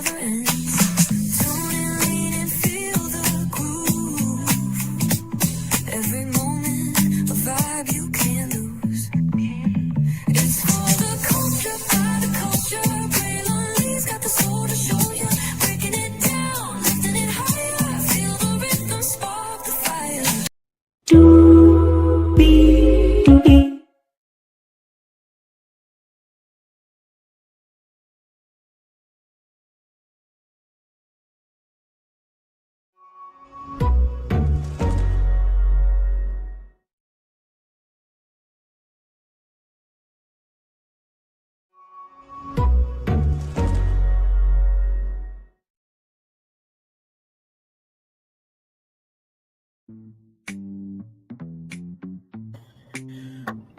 never ends. Tune in, lean and feel the groove. Every moment, a vibe you can't lose. It's for the culture, by the culture. Braille on Lee's got the soul to show you. Breaking it down, lifting it higher. Feel the rhythm, spark the fire.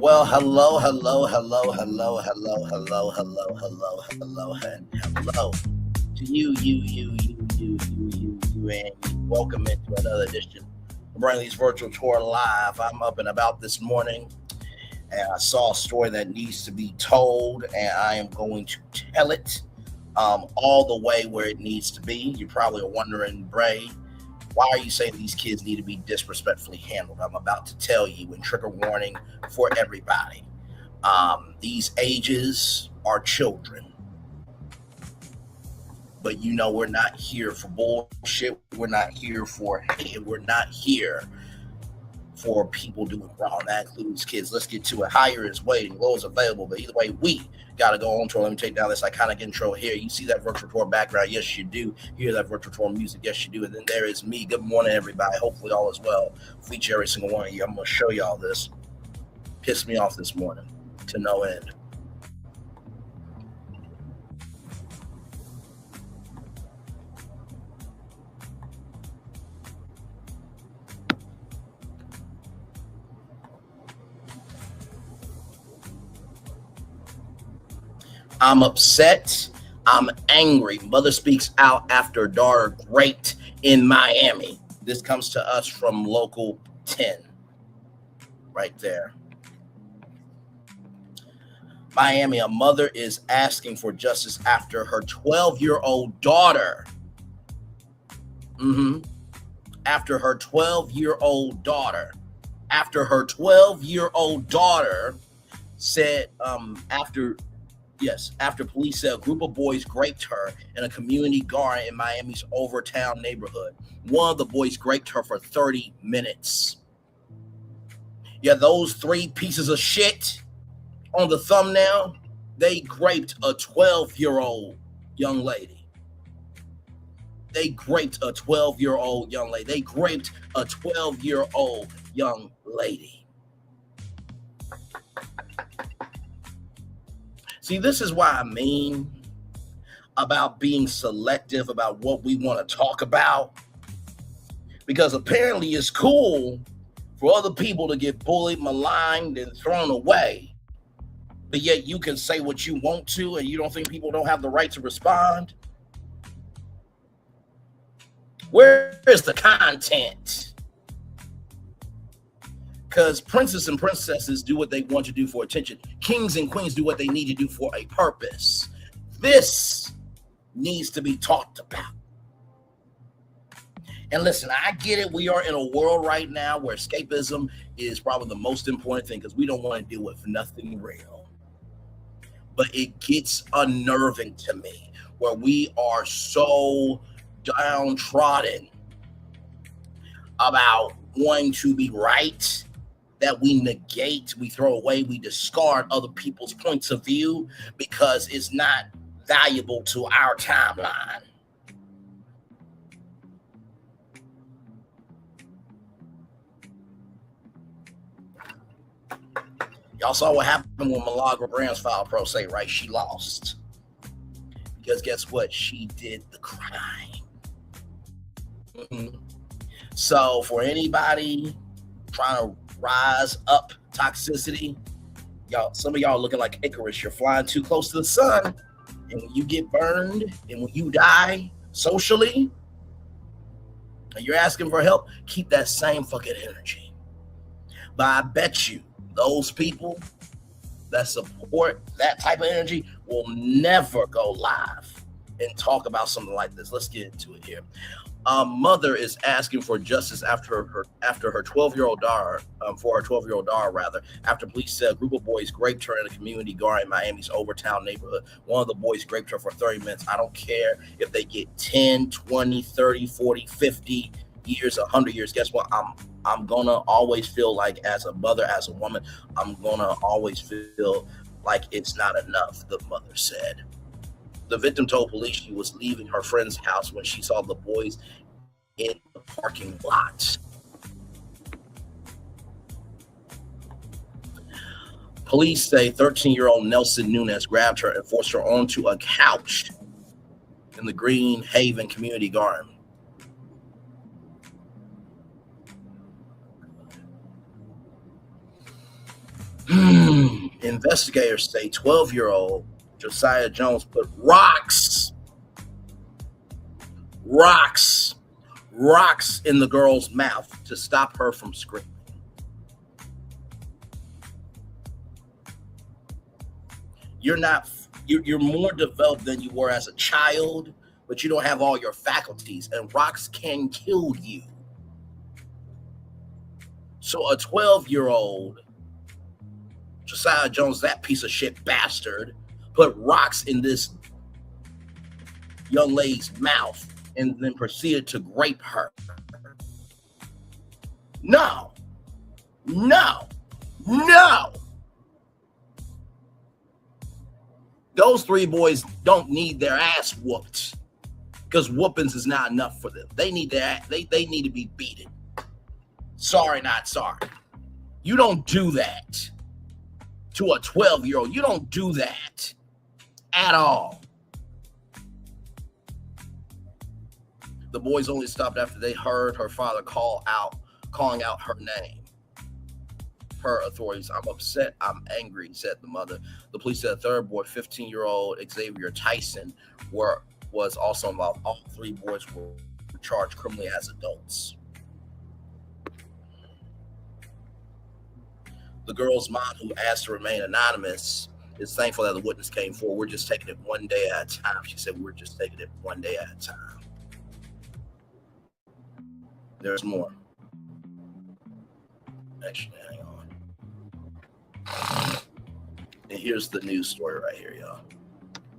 Well, hello to you, and welcome into another edition of Brainley's Virtual Tour Live. I'm up and about this morning, and I saw a story that needs to be told, and I am going to tell it all the way where it needs to be. You probably are wondering, Bray, why are you saying these kids need to be disrespectfully handled? I'm about to tell you, and trigger warning for everybody. These ages are children. But you know, we're not here for bullshit. We're not here for hate. We're not here for people doing wrong. That includes kids. Let's get to it. Higher is waiting. Low is available. But either way, we got to go on tour. Let me take down this iconic intro here. You see that virtual tour background? Yes, you do. Hear that virtual tour music? Yes, you do. And then there is me. Good morning, everybody. Hopefully all is well for each every single one of you. I'm going to show y'all this. Pissed me off this morning to no end. I'm upset. I'm angry. Mother speaks out after daughter raped in Miami. This comes to us from local 10. Right there. Miami, a mother is asking for justice after her 12-year-old daughter. After her 12-year-old daughter. After her 12-year-old daughter said, after police said a group of boys raped her in a community garden in Miami's Overtown neighborhood. One of the boys raped her for 30 minutes. Yeah, those three pieces of shit on the thumbnail, they raped a 12-year-old young lady. They raped a 12-year-old young lady. They raped a 12-year-old young lady. See, this is why I mean about being selective about what we want to talk about. Because apparently it's cool for other people to get bullied, maligned, and thrown away. But yet you can say what you want to, and you don't think people don't have the right to respond. Where is the content? Because princes and princesses do what they want to do for attention. Kings and queens do what they need to do for a purpose. This needs to be talked about. And listen, I get it. We are in a world right now where escapism is probably the most important thing because we don't want to deal with nothing real. But it gets unnerving to me where we are so downtrodden about wanting to be right that we negate, we throw away, we discard other people's points of view because it's not valuable to our timeline. Y'all saw what happened when Malagra Brands filed pro se, right? She lost. Because guess what? She did the crime. So for anybody trying to rise up toxicity, y'all, some of y'all are looking like Icarus. You're flying too close to the sun. And when you get burned and when you die socially, and you're asking for help, keep that same fucking energy. But I bet you those people that support that type of energy will never go live and talk about something like this. Let's get into it here. Mother is asking for justice after her 12-year-old daughter, for her 12-year-old daughter rather, after police said a group of boys raped her in a community garden in Miami's Overtown neighborhood. One of the boys raped her for 30 minutes. I don't care if they get 10, 20, 30, 40, 50 years, 100 years. Guess what? I'm gonna always feel like, as a mother, as a woman, I'm gonna always feel like it's not enough, the mother said. The victim told police she was leaving her friend's house when she saw the boys in the parking lot. Police say 13-year-old Nelson Nunez grabbed her and forced her onto a couch in the Green Haven community garden. Investigators say 12-year-old Josiah Jones put rocks in the girl's mouth to stop her from screaming. You're more developed than you were as a child, but you don't have all your faculties, and rocks can kill you. So a 12-year-old Josiah Jones, that piece of shit bastard, put rocks in this young lady's mouth and then proceeded to rape her. No. Those three boys don't need their ass whooped, because whoopings is not enough for them. They need they need to be beaten. Sorry, not sorry. You don't do that to a 12-year-old. You don't do that at all. The boys only stopped after they heard her father calling out her name. Per authorities, I'm upset, I'm angry, said the mother. The police said a third boy, 15-year-old Xavier Tyson, was also involved. All three boys were charged criminally as adults. The girl's mom, who asked to remain anonymous, is thankful that the witness came forward. We're just taking it one day at a time. She said, we're just taking it one day at a time. There's more. Actually, hang on. And here's the news story right here, y'all.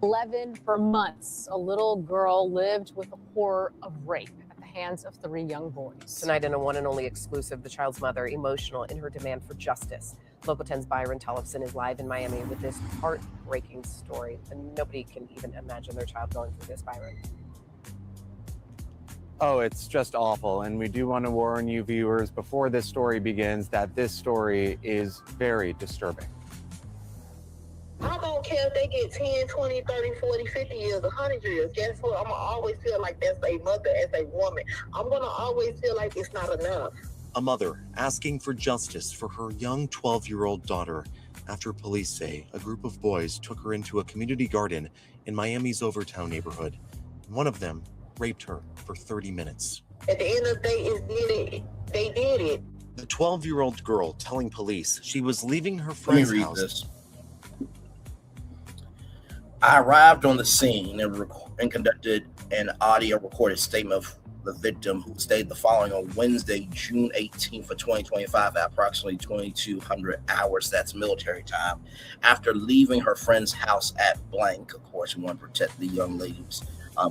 11 for months, a little girl lived with the horror of rape at the hands of 3 young boys. Tonight in a one and only exclusive, the child's mother emotional in her demand for justice. Local 10's Byron Tollefson is live in Miami with this heartbreaking story. And nobody can even imagine their child going through this, Byron. Oh, it's just awful. And we do want to warn you viewers before this story begins that this story is very disturbing. I don't care if they get 10, 20, 30, 40, 50 years, 100 years. Guess what? I'm going to always feel like as a mother, as a woman, I'm going to always feel like it's not enough. A mother asking for justice for her young 12-year-old daughter after police say a group of boys took her into a community garden in Miami's Overtown neighborhood. One of them raped her for 30 minutes. At the end of the day, they did it. The 12-year-old girl telling police she was leaving her Let me friend's read house. this. I arrived on the scene and conducted an audio recorded statement of the victim, who stated the following on Wednesday, June 18th of 2025 at approximately 2200 hours, that's military time, after leaving her friend's house at blank. Of course, we want to protect the young lady's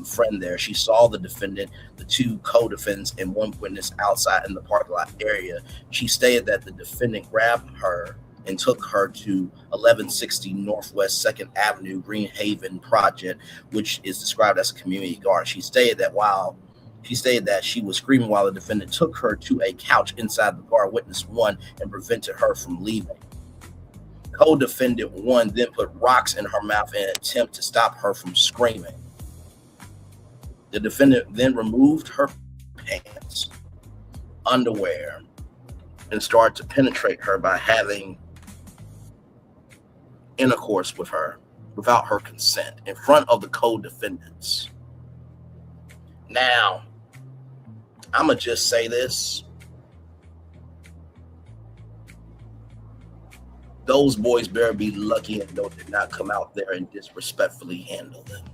friend there. She saw the defendant, the 2 co-defendants, and 1 witness outside in the parking lot area. She stated that the defendant grabbed her and took her to 1160 Northwest 2nd Avenue, Green Haven Project, which is described as a community garden. She stated that she was screaming while the defendant took her to a couch inside the car. Witness 1 and prevented her from leaving. Co-defendant 1 then put rocks in her mouth in an attempt to stop her from screaming. The defendant then removed her pants, underwear, and started to penetrate her by having intercourse with her without her consent in front of the co-defendants. Now, I'm going to just say this. Those boys better be lucky and did not come out there and disrespectfully handle them.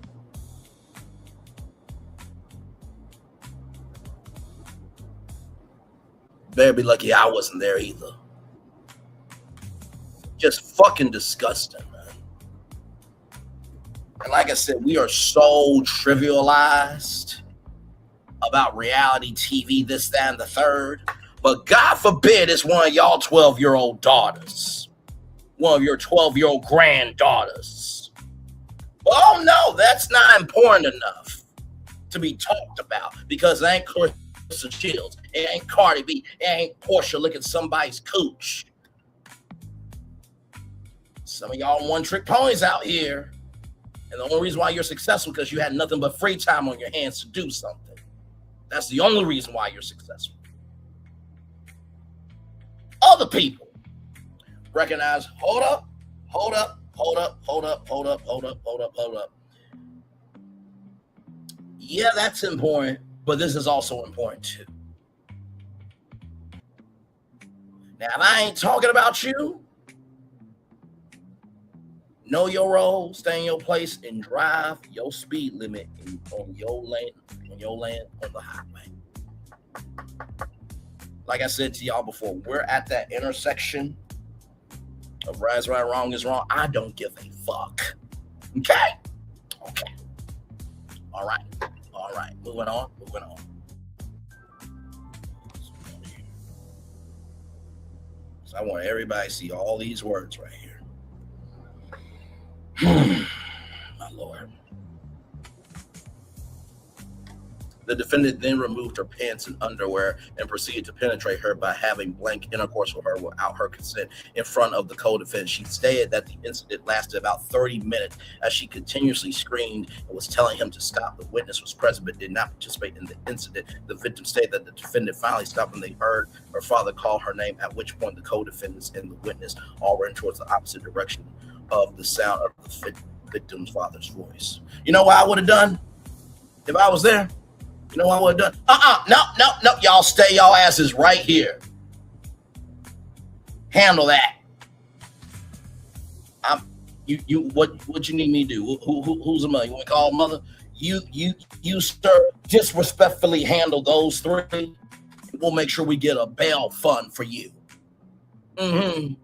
Better be lucky I wasn't there either. Just fucking disgusting, man. And like I said, we are so trivialized about reality TV, this, that, and the third. But God forbid it's one of y'all 12-year-old daughters. One of your 12-year-old granddaughters. Oh, no, that's not important enough to be talked about because it ain't Clarissa Shields. It ain't Cardi B. It ain't Portia licking somebody's cooch. Some of y'all one-trick ponies out here. And the only reason why you're successful is because you had nothing but free time on your hands to do something. That's the only reason why you're successful. Other people recognize, hold up. Yeah, that's important, but this is also important too. Now, if I ain't talking about you, know your role, stay in your place, and drive your speed limit on your lane, on the highway. Like I said to y'all before, we're at that intersection of right is right, wrong is wrong. I don't give a fuck. Okay. All right. Moving on. So I want everybody to see all these words right here. My Lord. The defendant then removed her pants and underwear and proceeded to penetrate her by having blank intercourse with her without her consent in front of the co-defendant. She stated that the incident lasted about 30 minutes as she continuously screamed and was telling him to stop. The witness was present but did not participate in the incident. The victim stated that the defendant finally stopped when they heard her father call her name, at which point the co-defendants and the witness all ran towards the opposite direction of the sound of the victim's father's voice. You know what I would have done if I was there? You know what I would have done? No. Y'all stay y'all asses right here. Handle that. What you need me to do? Who's the mother? You want to call mother? You sir, disrespectfully handle those three. We'll make sure we get a bail fund for you. I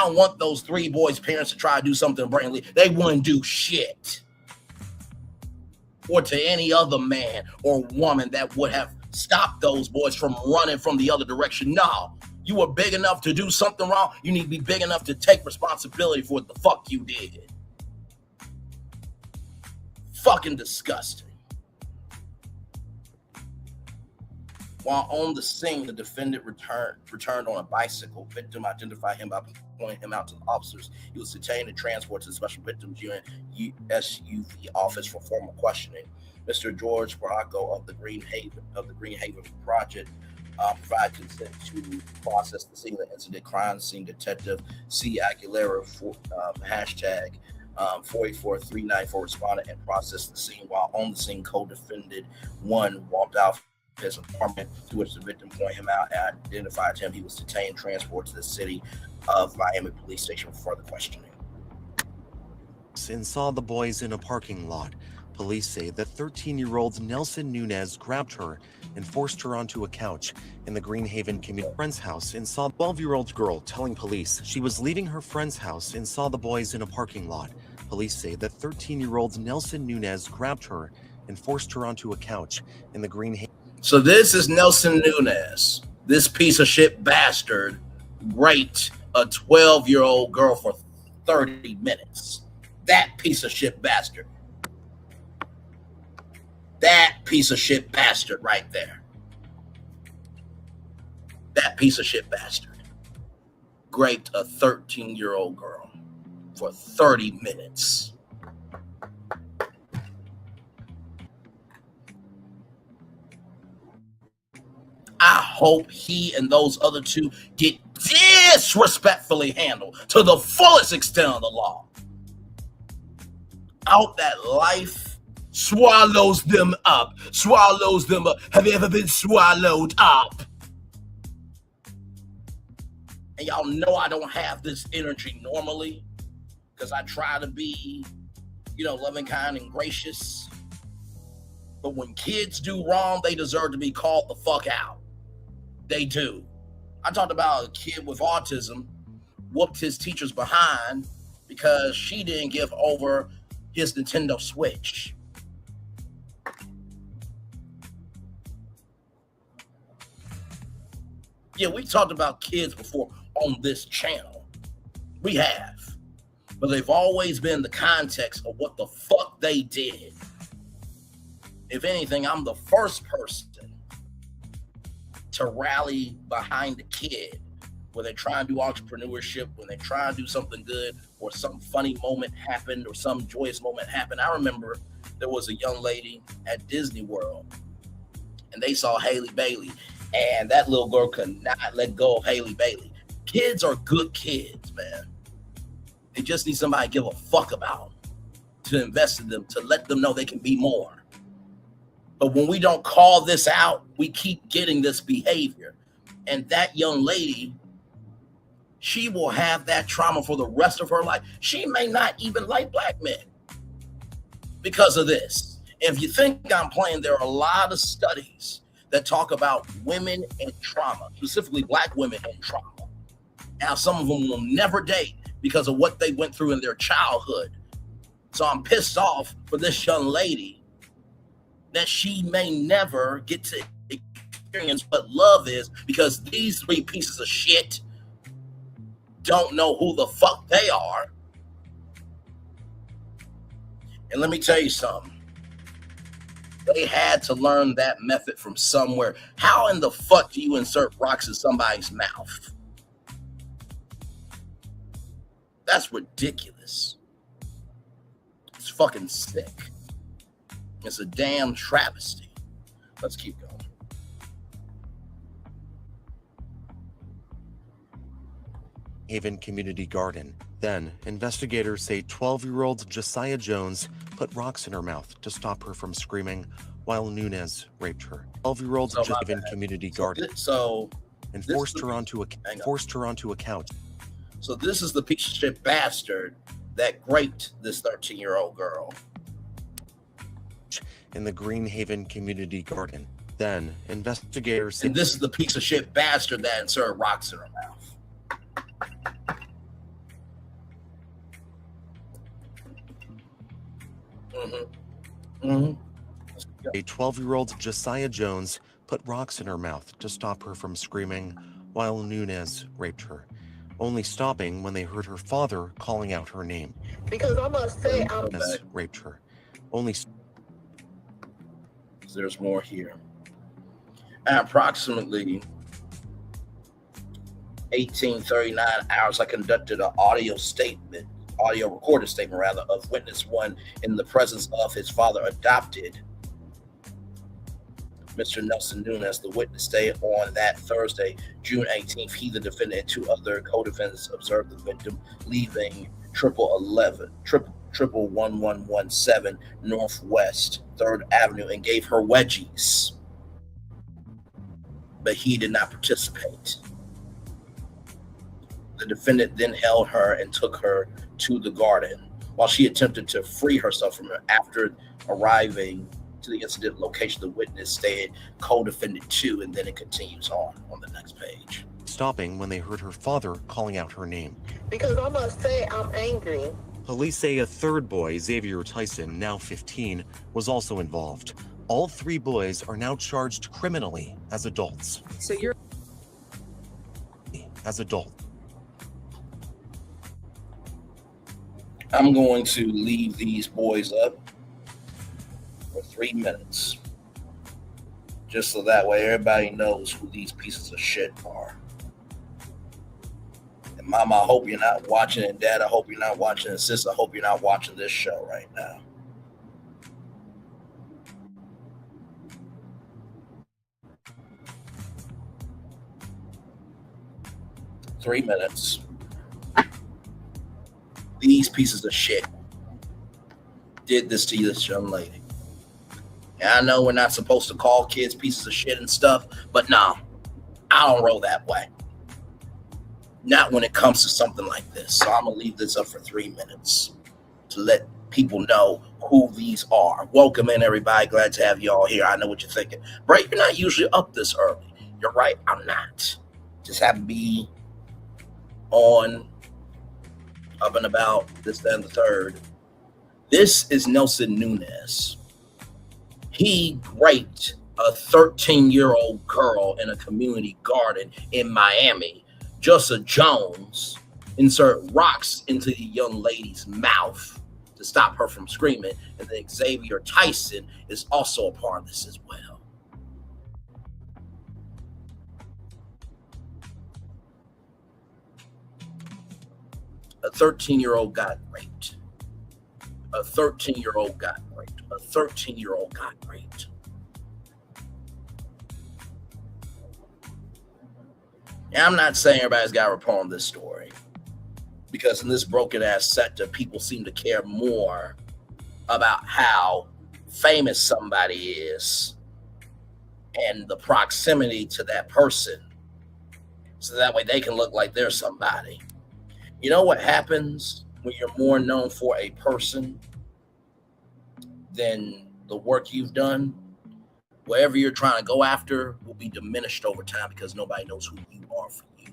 don't want those three boys' parents to try to do something brainly. They wouldn't do shit. Or to any other man or woman that would have stopped those boys from running from the other direction. No, you were big enough to do something wrong. You need to be big enough to take responsibility for what the fuck you did. Fucking disgusting. While on the scene, the defendant returned on a bicycle. Victim identified him by pointing him out to the officers. He was detained and transported to the Special Victims Unit SUV office for formal questioning. Mr. George Baracco of the Green Haven Project provided consent to process the scene of the incident. Crime scene detective C. Aguilera hashtag 48394 responded and processed the scene. While on the scene, co-defendant 1 walked out his apartment, to which the victim pointed him out and identified him. He was detained and transported to the city of Miami Police Station for further questioning. And saw the boys in a parking lot. Police say that 13-year-old Nelson Nunez grabbed her and forced her onto a couch in the Greenhaven community friend's house and saw a 12-year-old girl telling police she was leaving her friend's house and saw the boys in a parking lot. Police say that 13-year-old Nelson Nunez grabbed her and forced her onto a couch in the Greenhaven. So this is Nelson Nunez, this piece of shit bastard, raped a 12-year-old girl for 30 minutes. That piece of shit bastard. That piece of shit bastard right there. That piece of shit bastard raped a 13-year-old girl for 30 minutes. I hope he and those other two get disrespectfully handled to the fullest extent of the law. I hope that life swallows them up. Have you ever been swallowed up? And y'all know I don't have this energy normally because I try to be, loving, kind, and gracious. But when kids do wrong, they deserve to be called the fuck out. they do. I talked about a kid with autism whooped his teacher's behind because she didn't give over his Nintendo Switch. Yeah, we talked about kids before on this channel. We have. But they've always been in the context of what the fuck they did. If anything, I'm the first person to rally behind the kid when they try and do entrepreneurship, when they try and do something good, or some funny moment happened, or some joyous moment happened. I remember there was a young lady at Disney World, and they saw Haley Bailey, and that little girl could not let go of Haley Bailey. Kids are good kids, man. They just need somebody to give a fuck about them, to invest in them, to let them know they can be more. But when we don't call this out, we keep getting this behavior. And that young lady, she will have that trauma for the rest of her life. She may not even like black men because of this. If you think I'm playing, there are a lot of studies that talk about women and trauma, specifically black women and trauma. Now, some of them will never date because of what they went through in their childhood. So I'm pissed off for this young lady that she may never get to experience what love is because these three pieces of shit don't know who the fuck they are. And let me tell you something. They had to learn that method from somewhere. How in the fuck do you insert rocks in somebody's mouth? That's ridiculous. It's fucking sick. It's a damn travesty. Let's keep going. Haven Community Garden. Then, investigators say 12-year-old Josiah Jones put rocks in her mouth to stop her from screaming while Nunez raped her. 12-year-old Haven Community Garden. And forced her onto a couch. So this is the piece of shit bastard that raped this 13-year-old girl. In the Greenhaven Community Garden. Then, investigators say... And this is the piece of shit bastard that inserted rocks in her mouth. A 12-year-old Josiah Jones put rocks in her mouth to stop her from screaming while Nunez raped her, only stopping when they heard her father calling out her name. Because I must say, Nunez raped her. Only... There's more here. At approximately 1839 hours, I conducted an audio recorded statement of witness one in the presence of his father adopted, Mr. Nelson Nunez. The witness stated on that Thursday, June 18th, he, the defendant, and two other co-defendants observed the victim leaving 1117 Northwest 3rd Avenue and gave her wedgies, but he did not participate. The defendant then held her and took her to the garden while she attempted to free herself from her. After arriving to the incident location, the witness stated co-defendant 2, and then it continues on the next page. Stopping when they heard her father calling out her name. because I must say, I'm angry. Police say a third boy, Xavier Tyson, now 15, was also involved. All three boys are now charged criminally as adults. So you're... As adults. I'm going to leave these boys up for 3 minutes, just so that way everybody knows who these pieces of shit are. And Mama, I hope you're not watching, and Dad, I hope you're not watching, and Sis, I hope you're not watching this show right now. Three minutes. These pieces of shit did this to this young lady. And I know we're not supposed to call kids pieces of shit and stuff, but no, I don't roll that way. Not when it comes to something like this. So I'm going to leave this up for 3 minutes to let people know who these are. Welcome in, everybody. Glad to have you all here. I know what you're thinking. Bray, you're not usually up this early. You're right, I'm not. Just happen to be on, up and about, this, that, and the third. This is Nelson Nunez. He raped a 13-year-old girl in a community garden in Miami. Jussa Jones insert rocks into the young lady's mouth to stop her from screaming. And then Xavier Tyson is also a part of this as well. A 13-year-old got raped. A 13-year-old got raped. A 13-year-old got raped. And I'm not saying everybody's got to report on this story, because in this broken ass sector, people seem to care more about how famous somebody is and the proximity to that person, so that way they can look like they're somebody. You know what happens when you're more known for a person than the work you've done? Whatever you're trying to go after will be diminished over time, because nobody knows who you are for you.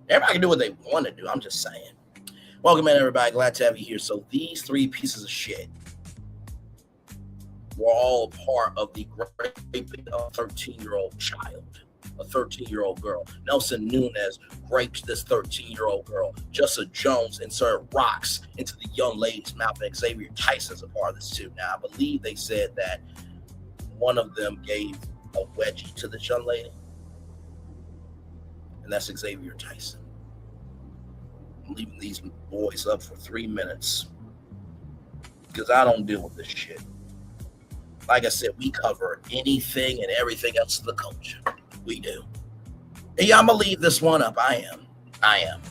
Everybody can do what they want to do. I'm just saying. Welcome in, everybody. Glad to have you here. So these three pieces of shit were all part of the raping of a 13-year-old child, a 13-year-old girl. Nelson Nunez raped this 13-year-old girl. Jussa Jones inserted rocks into the young lady's mouth, and Xavier Tyson's a part of this too. Now, I believe they said that one of them gave a wedgie to this young lady, and that's Xavier Tyson. I'm leaving these boys up for 3 minutes because I don't deal with this shit. Like I said, we cover anything and everything else in the culture. We do. And yeah, I'm going to leave this one up. I am.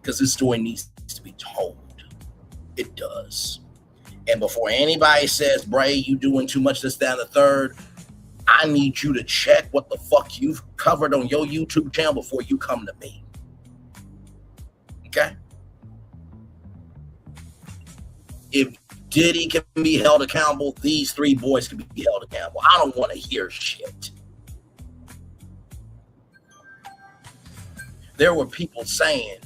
Because this story needs to be told. It does. And before anybody says, Bray, you doing too much this, that, and the third, I need you to check what the fuck you've covered on your YouTube channel before you come to me. Okay? If Diddy can be held accountable, these three boys can be held accountable. I don't want to hear shit. There were people saying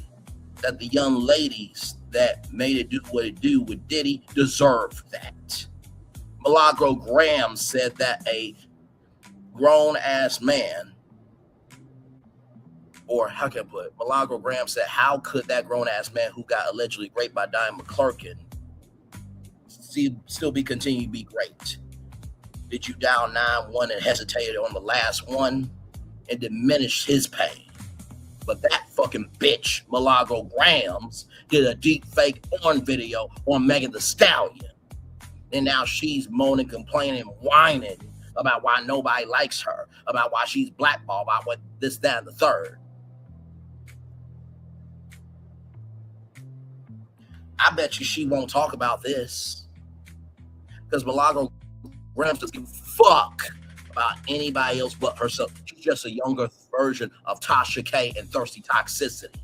that the young ladies that made it do what it do with Diddy deserve that. Milagro Graham said that a grown-ass man, or how can I put it? Milagro Graham said, how could that grown-ass man who got allegedly raped by Diane McClurkin still be continuing to be great? Did you dial 911 and hesitated on the last one and diminished his pain? But that fucking bitch, Milagro Grahams, did a deep fake porn video on Megan Thee Stallion. And now she's moaning, complaining, whining about why nobody likes her, about why she's blackballed, about what this, that, and the third. I bet you she won't talk about this, because Milagro Grahams doesn't give a fuck about anybody else but herself. She's just a younger version of Tasha K and Thirsty Toxicity.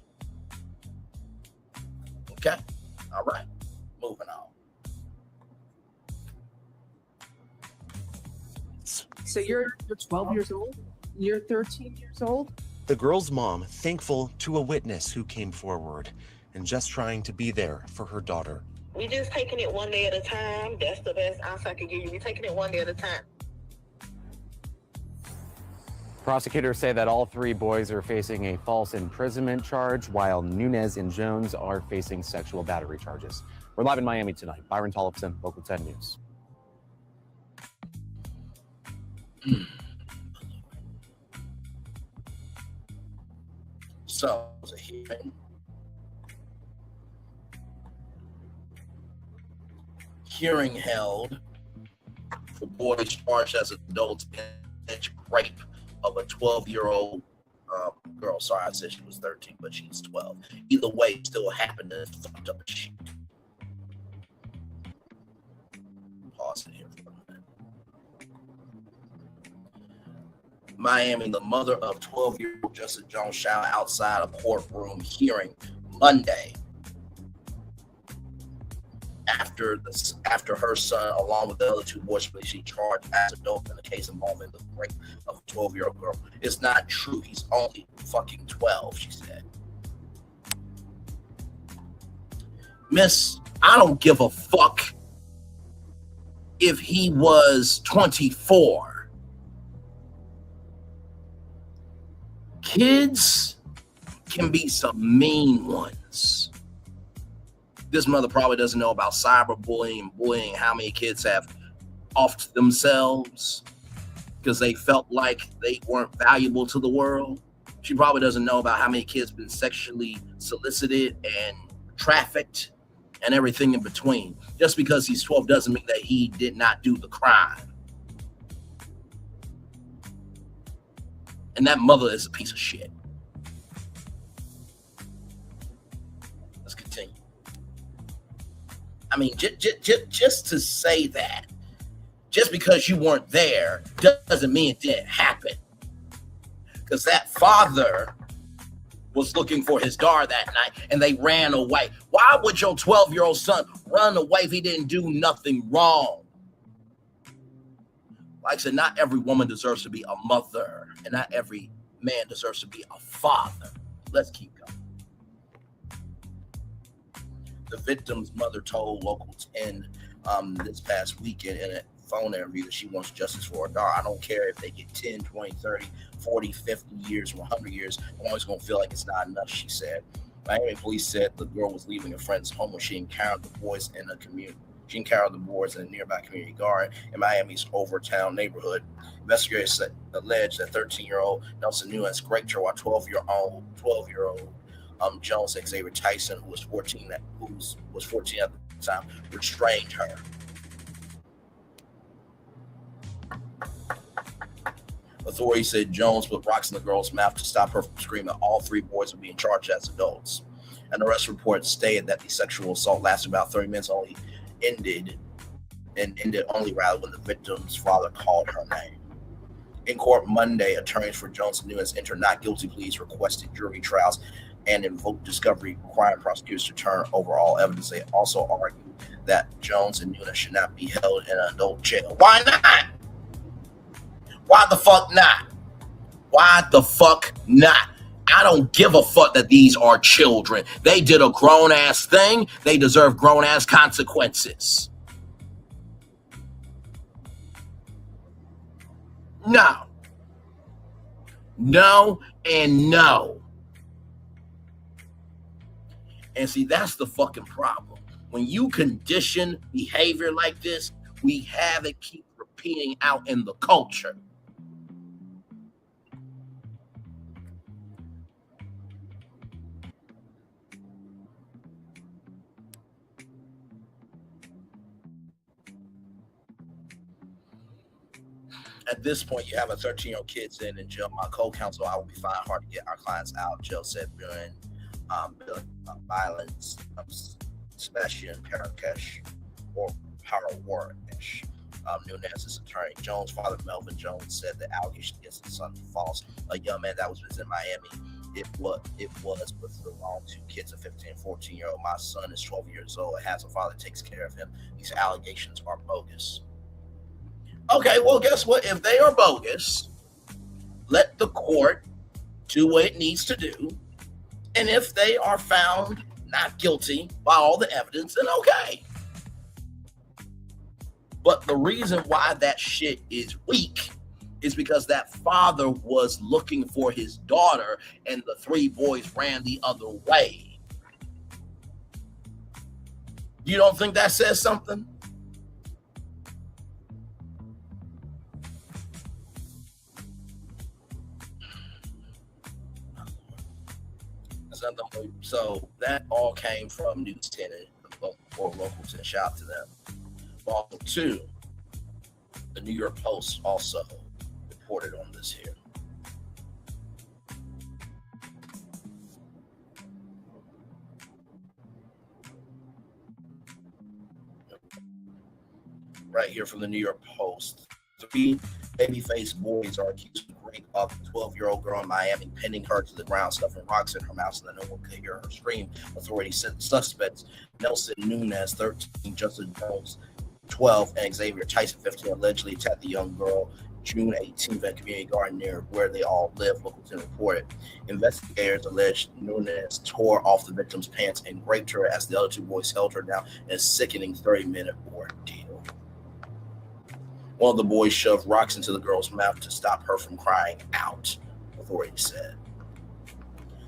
Okay? All right. Moving on. So you're 12 years old? You're 13 years old? The girl's mom thankful to a witness who came forward and just trying to be there for her daughter. We just taking it one day at a time. That's the best answer I can give you. We're taking it one day at a time. Prosecutors say that all three boys are facing a false imprisonment charge, while Nunez and Jones are facing sexual battery charges. We're live in Miami tonight. Byron Tollefson, Local 10 News. So, it was a hearing held for boys charged as adults in rape of a 12-year-old girl. Sorry, I said she was 13, but she's 12. Either way, it still happened and fucked up shit. Pause it here for a minute. Miami, the mother of 12-year-old Jussa Jones shouted outside a courtroom hearing Monday after after her son, along with the other two boys, she charged as adults in the case involving the rape of a 12-year-old girl. It's not true. He's only fucking 12, she said. Miss, I don't give a fuck if he was 24. Kids can be some mean ones. This mother probably doesn't know about cyberbullying and bullying, how many kids have offed themselves because they felt like they weren't valuable to the world. She probably doesn't know about how many kids have been sexually solicited and trafficked and everything in between. Just because he's 12 doesn't mean that he did not do the crime. And that mother is a piece of shit. Let's continue. I mean, just to say that, just because you weren't there doesn't mean it didn't happen. Because that father was looking for his daughter that night and they ran away. Why would your 12-year-old son run away if he didn't do nothing wrong? Like I said, not every woman deserves to be a mother, and not every man deserves to be a father. Let's keep going. The victim's mother told Local 10 this past weekend in a phone interview that she wants justice for her daughter. I don't care if they get 10, 20, 30, 40, 50 years, 100 years. I'm always going to feel like it's not enough, she said. Miami police said the girl was leaving a friend's home when she encountered the boys in a community. She encountered the boys in a nearby community garden in Miami's Overtown neighborhood. Investigators alleged that 13-year-old Nelson Nunes raped her while 12-year-old Jones Xavier Tyson, who was 14 at the time, restrained her. Authorities said Jones put rocks in the girl's mouth to stop her from screaming. All three boys are being charged as adults. An arrest report stated that the sexual assault lasted about 30 minutes, ended when the victim's father called her name. In court Monday, attorneys for Jones and Nunes entered not guilty pleas, requested jury trials, and invoked discovery requiring prosecutors to turn over all evidence. They also argued that Jones and Nunes should not be held in an adult jail. Why not? Why the fuck not? Why the fuck not? I don't give a fuck that these are children. They did a grown-ass thing. They deserve grown-ass consequences. No. No and no. And see, that's the fucking problem. When you condition behavior like this, we have it keep repeating out in the culture. At this point, you have a 13-year-old kid sitting in jail. My co-counsel, I will be finding hard to get our clients out. Jail said during violence, Sebastian Parakesh or Parawaresh, Nunes' attorney. Jones' father, Melvin Jones, said the allegation against his son was false. A young man that was in Miami. It was with the wrong two kids, a 15 and 14-year-old. My son is 12 years old and has a father that takes care of him. These allegations are bogus. Okay, well, guess what? If they are bogus, let the court do what it needs to do. And if they are found not guilty by all the evidence, then okay. But the reason why that shit is weak is because that father was looking for his daughter and the three boys ran the other way. You don't think that says something? So that all came from News 10 or Local 10. Shout out to them. Also, too, the New York Post also reported on this here. Right here from the New York Post. 3 baby-faced boys are accused of rape of a 12-year-old girl in Miami, pinning her to the ground, stuffing rocks in her mouth so that no one could hear her scream. Authorities said the suspects, Nelson Nunez, 13, Justin Jones, 12, and Xavier Tyson, 15, allegedly attacked the young girl June 18th at community garden near where they all live, local 10 reported. Investigators alleged Nunez tore off the victim's pants and raped her as the other two boys held her down in a sickening 30-minute ordeal. One of the boys shoved rocks into the girl's mouth to stop her from crying out, authorities said.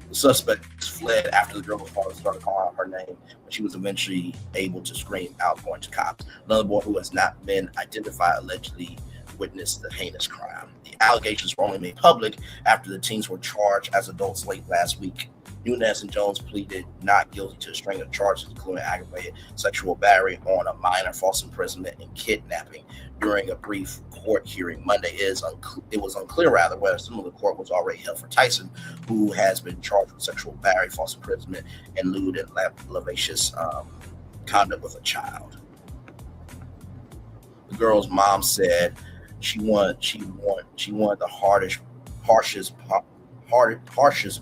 The suspects fled after the girl's father started calling out her name, but she was eventually able to scream out, going to cops. Another boy who has not been identified allegedly witnessed the heinous crime. The allegations were only made public after the teens were charged as adults late last week. Nunez and Jones pleaded not guilty to a string of charges, including aggravated sexual battery on a minor, false imprisonment, and kidnapping. During a brief court hearing Monday, it was unclear whether some of the court was already held for Tyson, who has been charged with sexual battery, false imprisonment, and lewd and lascivious conduct with a child. The girl's mom said she wanted the harshest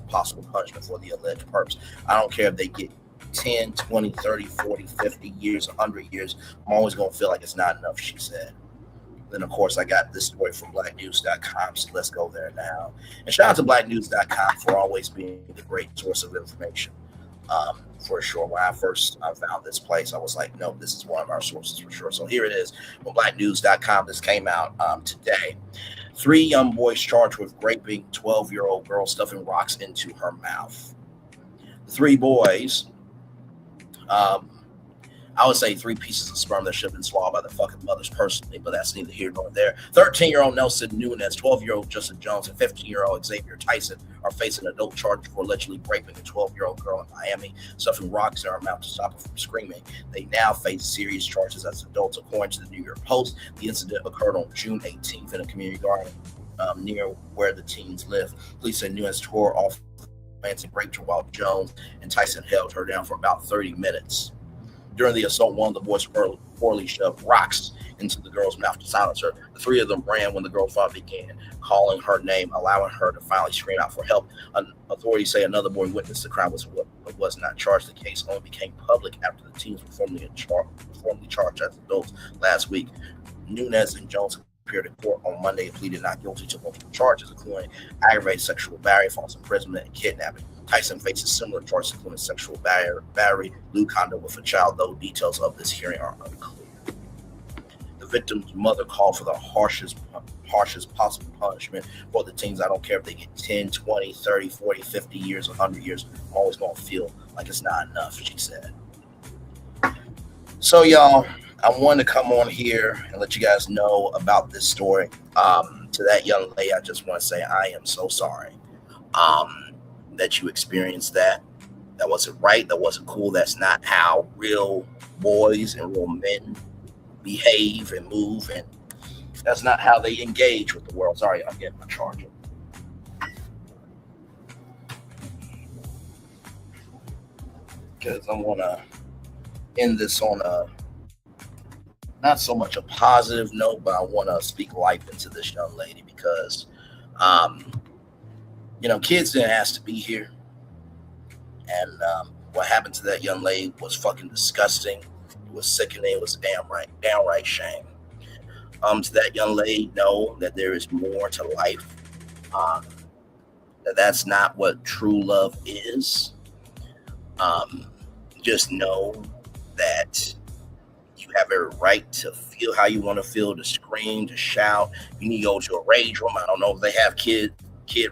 possible punishment for the alleged perps. I don't care if they get 10, 20, 30, 40, 50 years, 100 years. I'm always going to feel like it's not enough, she said. Then, of course, I got this story from blacknews.com, so let's go there now. And shout out to blacknews.com for always being a great source of information. For sure. When I found this place, I was like, no, this is one of our sources for sure. So here it is from blacknews.com. This came out today. 3 young boys charged with raping 12-year-old girl, stuffing rocks into her mouth. The 3 boys, I would say 3 pieces of sperm that should have been swallowed by the fucking mothers personally, but that's neither here nor there. 13-year-old Nelson Nunez, 12-year-old Justin Jones, and 15-year-old Xavier Tyson are facing adult charges for allegedly raping a 12-year-old girl in Miami, stuffing rocks in her mouth to stop her from screaming. They now face serious charges as adults, according to the New York Post. The incident occurred on June 18th in a community garden near where the teens live. Police said Nunez tore off the pants and raped her while Jones and Tyson held her down for about 30 minutes. During the assault, one of the boys reportedly shoved rocks into the girl's mouth to silence her. The 3 of them ran when the girl's father began calling her name, allowing her to finally scream out for help. Authorities say another boy witnessed the crime was not charged. The case only became public after the teens were formally charged as adults last week. Nunez and Jones appeared in court on Monday and pleaded not guilty to multiple charges, including aggravated sexual battery, false imprisonment, and kidnapping. Tyson faces similar charges, including sexual battery, lewd conduct with a child, though details of this hearing are unclear. The victim's mother called for the harshest possible punishment for the teens. I don't care if they get 10, 20, 30, 40, 50 years, 100 years. I'm always going to feel like it's not enough, she said. So, y'all, I wanted to come on here and let you guys know about this story. To that young lady, I just want to say I am so sorry that you experienced that. That wasn't right. That wasn't cool. That's not how real boys and real men behave and move. And that's not how they engage with the world. Sorry, I'm getting my charger. Because I want to end this on a not so much a positive note, but I want to speak life into this young lady because, kids didn't ask to be here. And what happened to that young lady was fucking disgusting. It was sickening. It was downright shame. To that young lady, know that there is more to life. That's not what true love is. Just know that you have every right to feel how you want to feel, to scream, to shout. You need to go to a rage room. I don't know if they have kid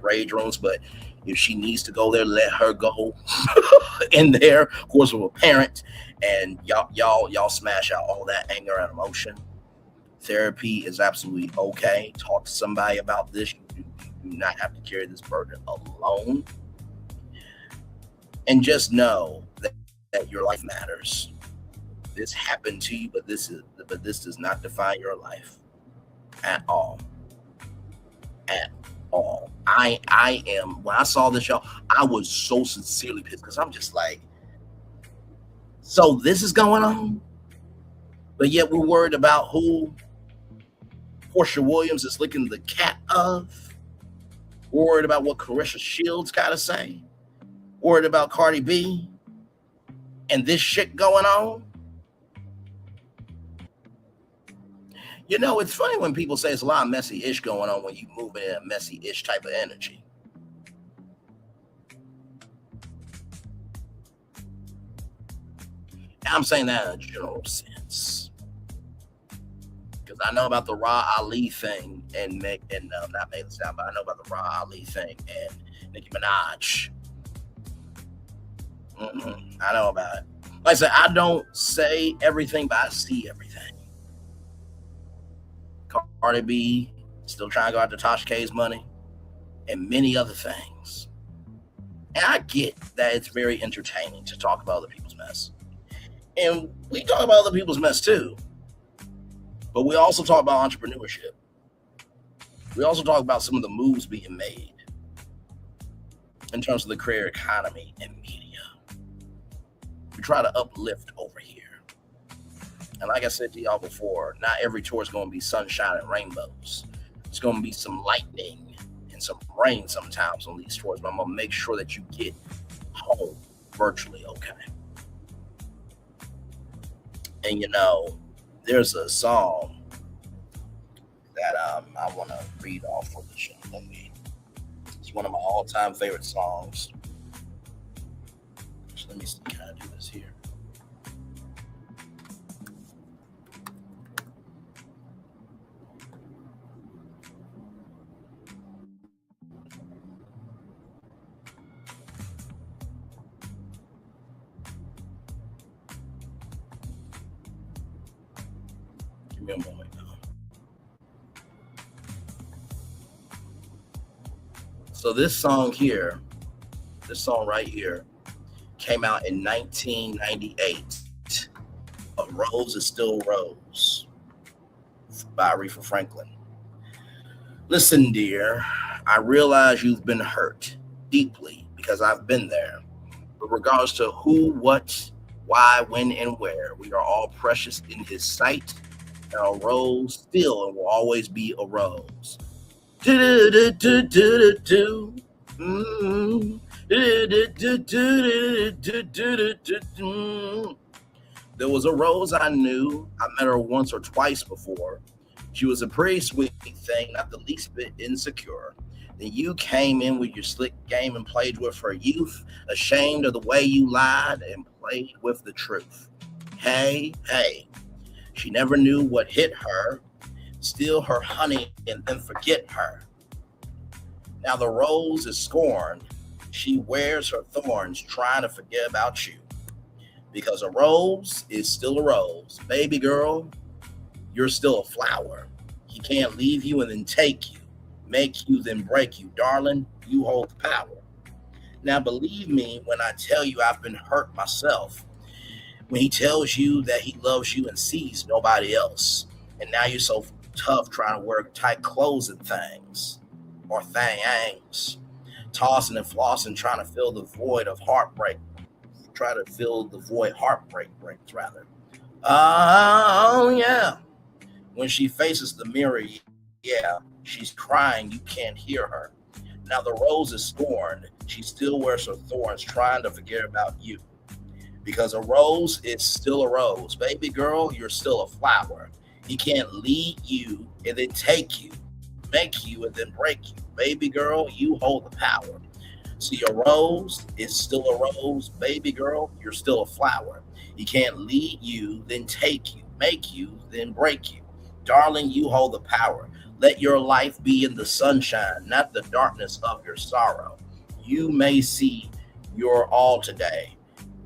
rage rooms, but if she needs to go there, let her go in there, of course, with a parent, and y'all smash out all that anger and emotion. Therapy is absolutely okay. Talk to somebody about this. You do not have to carry this burden alone. And just know that your life matters. This happened to you, but this does not define your life at all. At all. I am, when I saw this, y'all, I was so sincerely pissed because I'm just like, so this is going on, but yet we're worried about who Portia Williams is licking the cat of. Worried about what Carissa Shields got to say? Worried about Cardi B and this shit going on? You know, it's funny when people say it's a lot of messy-ish going on when you move in a messy-ish type of energy. I'm saying that in a general sense. Because I know about the Ra Ali thing and not Megan Thee Stallion, but I know about the Ra Ali thing and Nicki Minaj. I know about it. Like I said, I don't say everything, but I see everything. Cardi B still trying to go after Tasha K's money and many other things. And I get that it's very entertaining to talk about other people's mess. And we talk about other people's mess too. But we also talk about entrepreneurship. We also talk about some of the moves being made in terms of the career economy and media. We try to uplift over here. And like I said to y'all before, not every tour is going to be sunshine and rainbows. It's going to be some lightning and some rain sometimes on these tours, but I'm going to make sure that you get home virtually okay. And you know, there's a song that I want to read off for the show. It's one of my all-time favorite songs. So let me see how I do this here. Give me a moment now. So this song here, this song right here, came out in 1998. A Rose is Still a Rose by Aretha Franklin. Listen, dear, I realize you've been hurt deeply because I've been there. With regards to who, what, why, when, and where, we are all precious in his sight. And a rose still and will always be a rose. There was a rose I knew. I met her once or twice before. She was a pretty sweet thing, not the least bit insecure. Then you came in with your slick game and played with her youth, ashamed of the way you lied and played with the truth. Hey, she never knew what hit her. Steal her honey and then forget her. Now the rose is scorned. She wears her thorns trying to forget about you. Because a rose is still a rose. Baby girl, you're still a flower. He can't leave you and then take you. Make you then break you. Darling, you hold the power. Now believe me when I tell you I've been hurt myself. When he tells you that he loves you and sees nobody else. And now you're so tough trying to wear tight clothes and things. Or things. Tossing and flossing trying to fill the void of heartbreak. Try to fill the void heartbreak breaks rather. Oh yeah. When she faces the mirror, yeah, she's crying, you can't hear her. Now the rose is scorned. She still wears her thorns trying to forget about you. Because a rose is still a rose. Baby girl, you're still a flower. He can't lead you and then take you, make you and then break you. Baby girl, you hold the power. See, a rose is still a rose. Baby girl, you're still a flower. He can't lead you, then take you, make you, then break you. Darling, you hold the power. Let your life be in the sunshine, not the darkness of your sorrow. You may see your all today.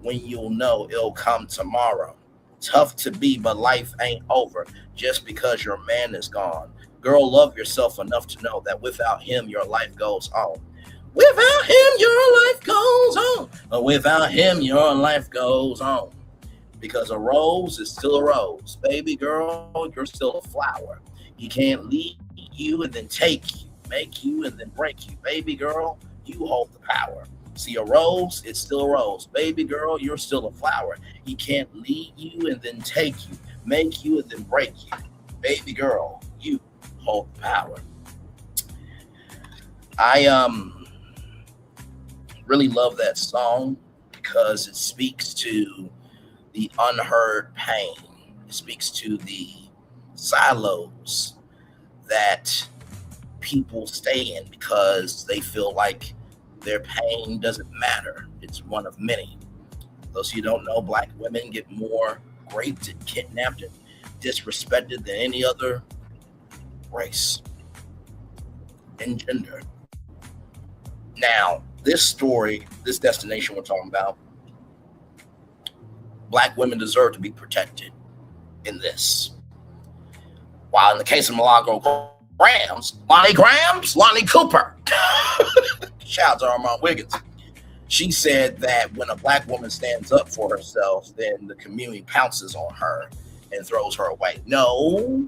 When you'll know it'll come tomorrow. Tough to be, but life ain't over just because your man is gone. Girl, love yourself enough to know that without him, your life goes on. Without him, your life goes on. But without him, your life goes on. Because a rose is still a rose. Baby girl, you're still a flower. He can't lead you and then take you, make you and then break you. Baby girl, you hold the power. See, a rose is still a rose. Baby girl, you're still a flower. He can't lead you and then take you, make you and then break you. Baby girl, you hold the power. I really love that song because it speaks to the unheard pain. It speaks to the silos that people stay in because they feel like their pain doesn't matter. It's one of many. Those of you who don't know, black women get more raped and kidnapped and disrespected than any other race and gender. Now, this story, this destination we're talking about, black women deserve to be protected in this. While in the case of Milagro Lonnie Cooper, shout out to Armand Wiggins. She said that when a black woman stands up for herself, then the community pounces on her and throws her away. No,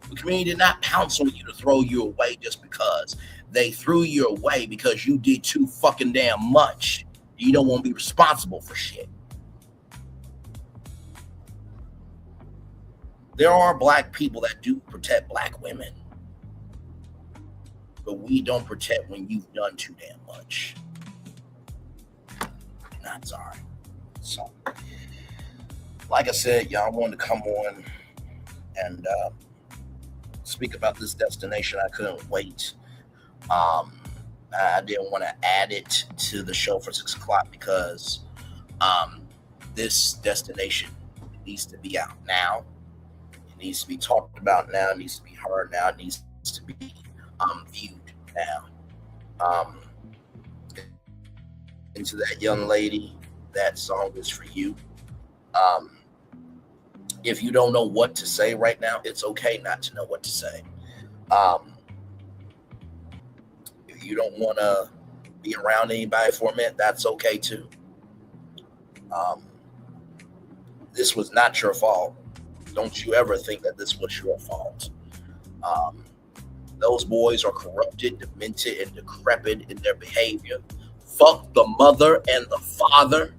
the community did not pounce on you to throw you away just because. They threw you away because you did too fucking damn much. You don't want to be responsible for shit. There are black people that do protect black women, but we don't protect when you've done too damn much. Not sorry. So, like I said, y'all wanted to come on and speak about this destination. I couldn't wait. I didn't want to add it to the show for 6 o'clock because this destination needs to be out now. It needs to be talked about now. It needs to be heard now. It needs to be viewed now. And to that young lady, that song is for you. If you don't know what to say right now, it's okay not to know what to say. If you don't want to be around anybody for a minute, that's okay too. This was not your fault. Don't you ever think that this was your fault. Those boys are corrupted, demented, and decrepit in their behavior. Fuck the mother and the father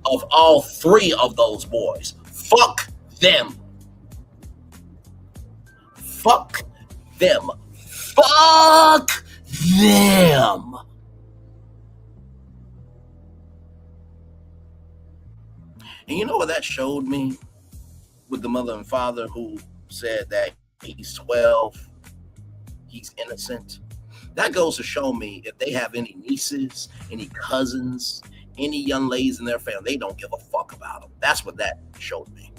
of all 3 of those boys. Fuck them. Fuck them. Fuck them. And you know what that showed me with the mother and father who said that he's 12, he's innocent? That goes to show me if they have any nieces, any cousins, any young ladies in their family, they don't give a fuck about them. That's what that showed me.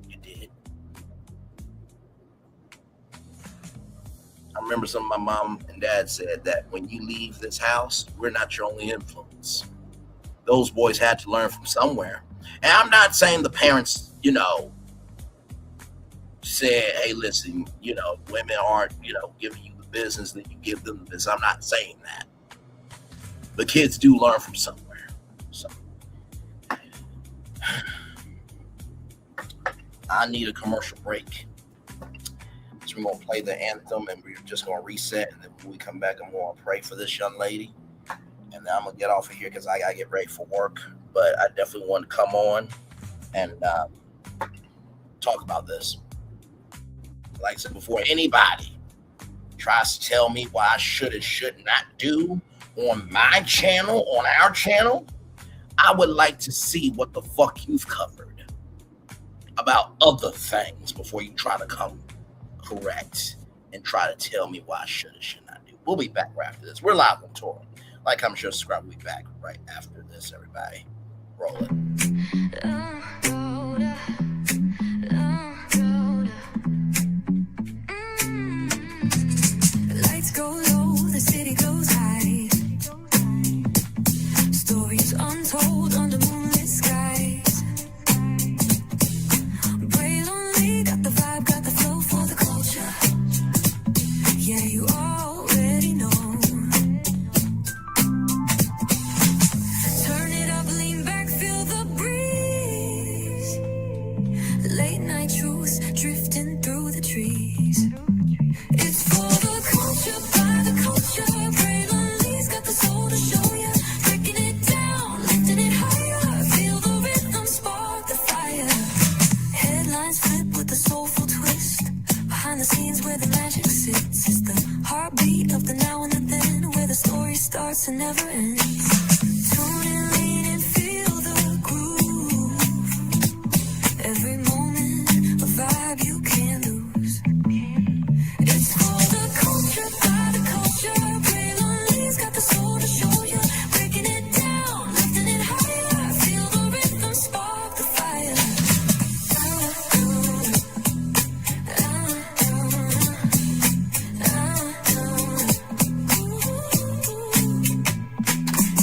It did. I remember some of my mom and dad said that when you leave this house, we're not your only influence. Those boys had to learn from somewhere. And I'm not saying the parents, said, hey, listen, women aren't, giving you the business that you give them the business. I'm not saying that. The kids do learn from somewhere. So I need a commercial break. So we're going to play the anthem and we're just going to reset. And then when we come back, I'm going to pray for this young lady. And then I'm going to get off of here because I got to get ready for work. But I definitely want to come on and talk about this. Like I said before, anybody tries to tell me what I should and should not do on my channel, on our channel, I would like to see what the fuck you've covered about other things before you try to come correct and try to tell me what I should and should not do. We'll be back right after this. We're live on tour. Like, comment, share, subscribe. We'll be back right after this, everybody. Roll it. Lights go low, the city goes high. Stories untold under moonlit skies. Pray lonely, got the vibe, got the flow for the culture. Yeah, you already know. Turn it up, lean back, feel the breeze. starts and never ends. Tune in, lean and feel the groove. Every moment, a vibe you can't lose. It's for the culture, by the culture. Braylon Lee's got the soul to show you. Breaking it down, lifting it higher. Feel the rhythm, spark the fire.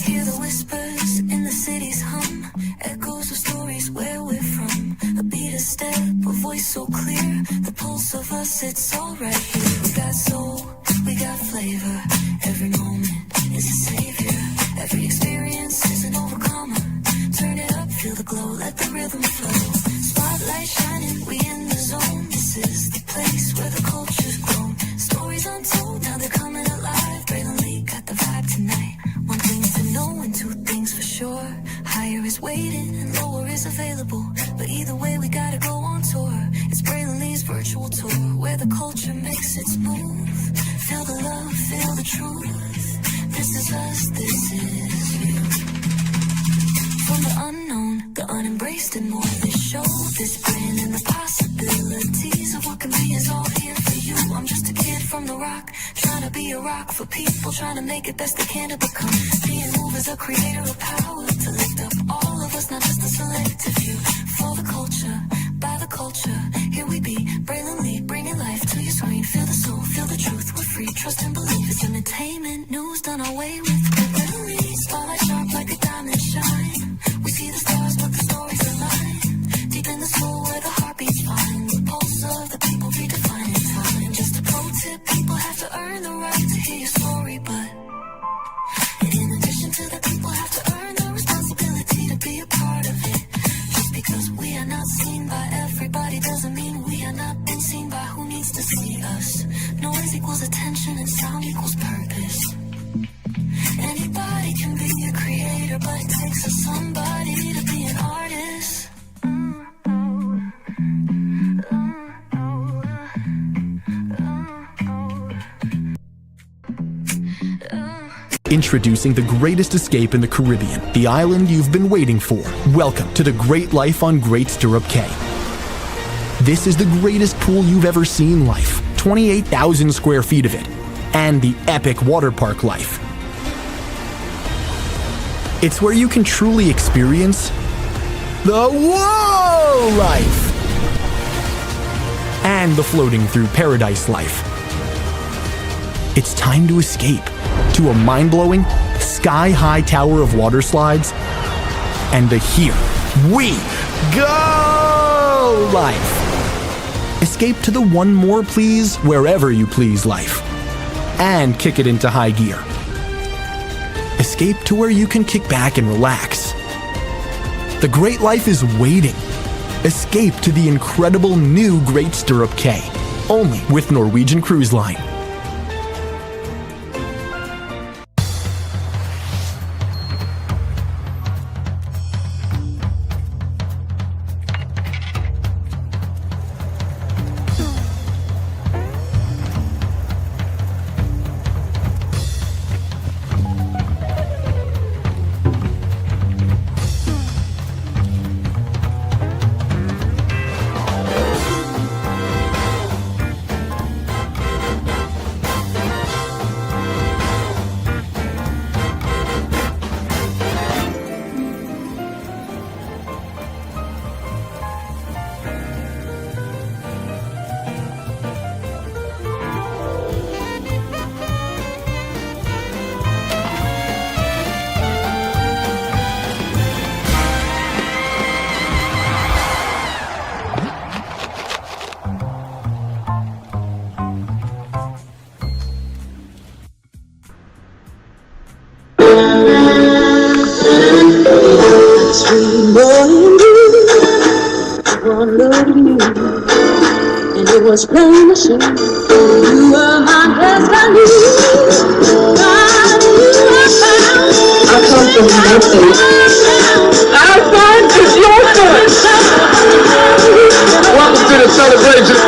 Hear the whispers in the city's hum. Echoes of stories where we're from. A beat, a step, a voice so clear. The pulse of us, it's all right here. We got soul, we got flavor. Every moment is a savior. Every experience is an overcomer. Turn it up, feel the glow, let the rhythm flow. Spotlight shining, we in the zone. This is the place where the culture's grown. Stories untold, now they're coming alive. Braylon Lee got the vibe tonight. One thing to know and two things for sure. Higher is waiting and lower is available. But either way, we gotta go on tour. It's Braylon Lee's virtual tour, where the culture makes its move. Feel the love, feel the truth. This is us, this is you. From the unknown, the unembraced and more. This show, this brand, and the possibilities of what can be is all here for you. I'm just a kid from the rock, trying to be a rock for people, trying to make it best they can to become. Being moved as a creator of power, to lift up all of us, not just a selective few. For the culture, by the culture, here we be. Braylon Lee, bringing life to your screen. Feel the soul, feel the truth, we're free. Trust and believe it's entertainment, news done our way with Braylon Lee. Spotlight sharp like a diamond shine. We see the stars, but the stories align. Deep in the soul where the heartbeats find. The pulse of the people redefining time. Just a pro tip, people have to earn the right to hear your story, but in addition to that, people have to earn the responsibility to be a part of it. Just because we are not seen by everybody doesn't mean we are not been seen by who needs to see us. Noise equals attention and sound equals purpose. Anybody can be a creator, but it takes a somebody to be an artist. Introducing the greatest escape in the Caribbean, the island you've been waiting for. Welcome to the Great Life on Great Stirrup Cay. This is the greatest pool you've ever seen life, 28,000 square feet of it, and the epic water park life. It's where you can truly experience the whoa life and the floating through paradise life. It's time to escape to a mind-blowing, sky-high tower of water slides and the Here We Go life. Escape to the One More Please Wherever You Please life and kick it into high gear. Escape to where you can kick back and relax. The great life is waiting. Escape to the incredible new Great Stirrup Cay, only with Norwegian Cruise Line. And it was plain to see you were my destiny. I come from nothing. Our son is your son. Welcome to the celebration.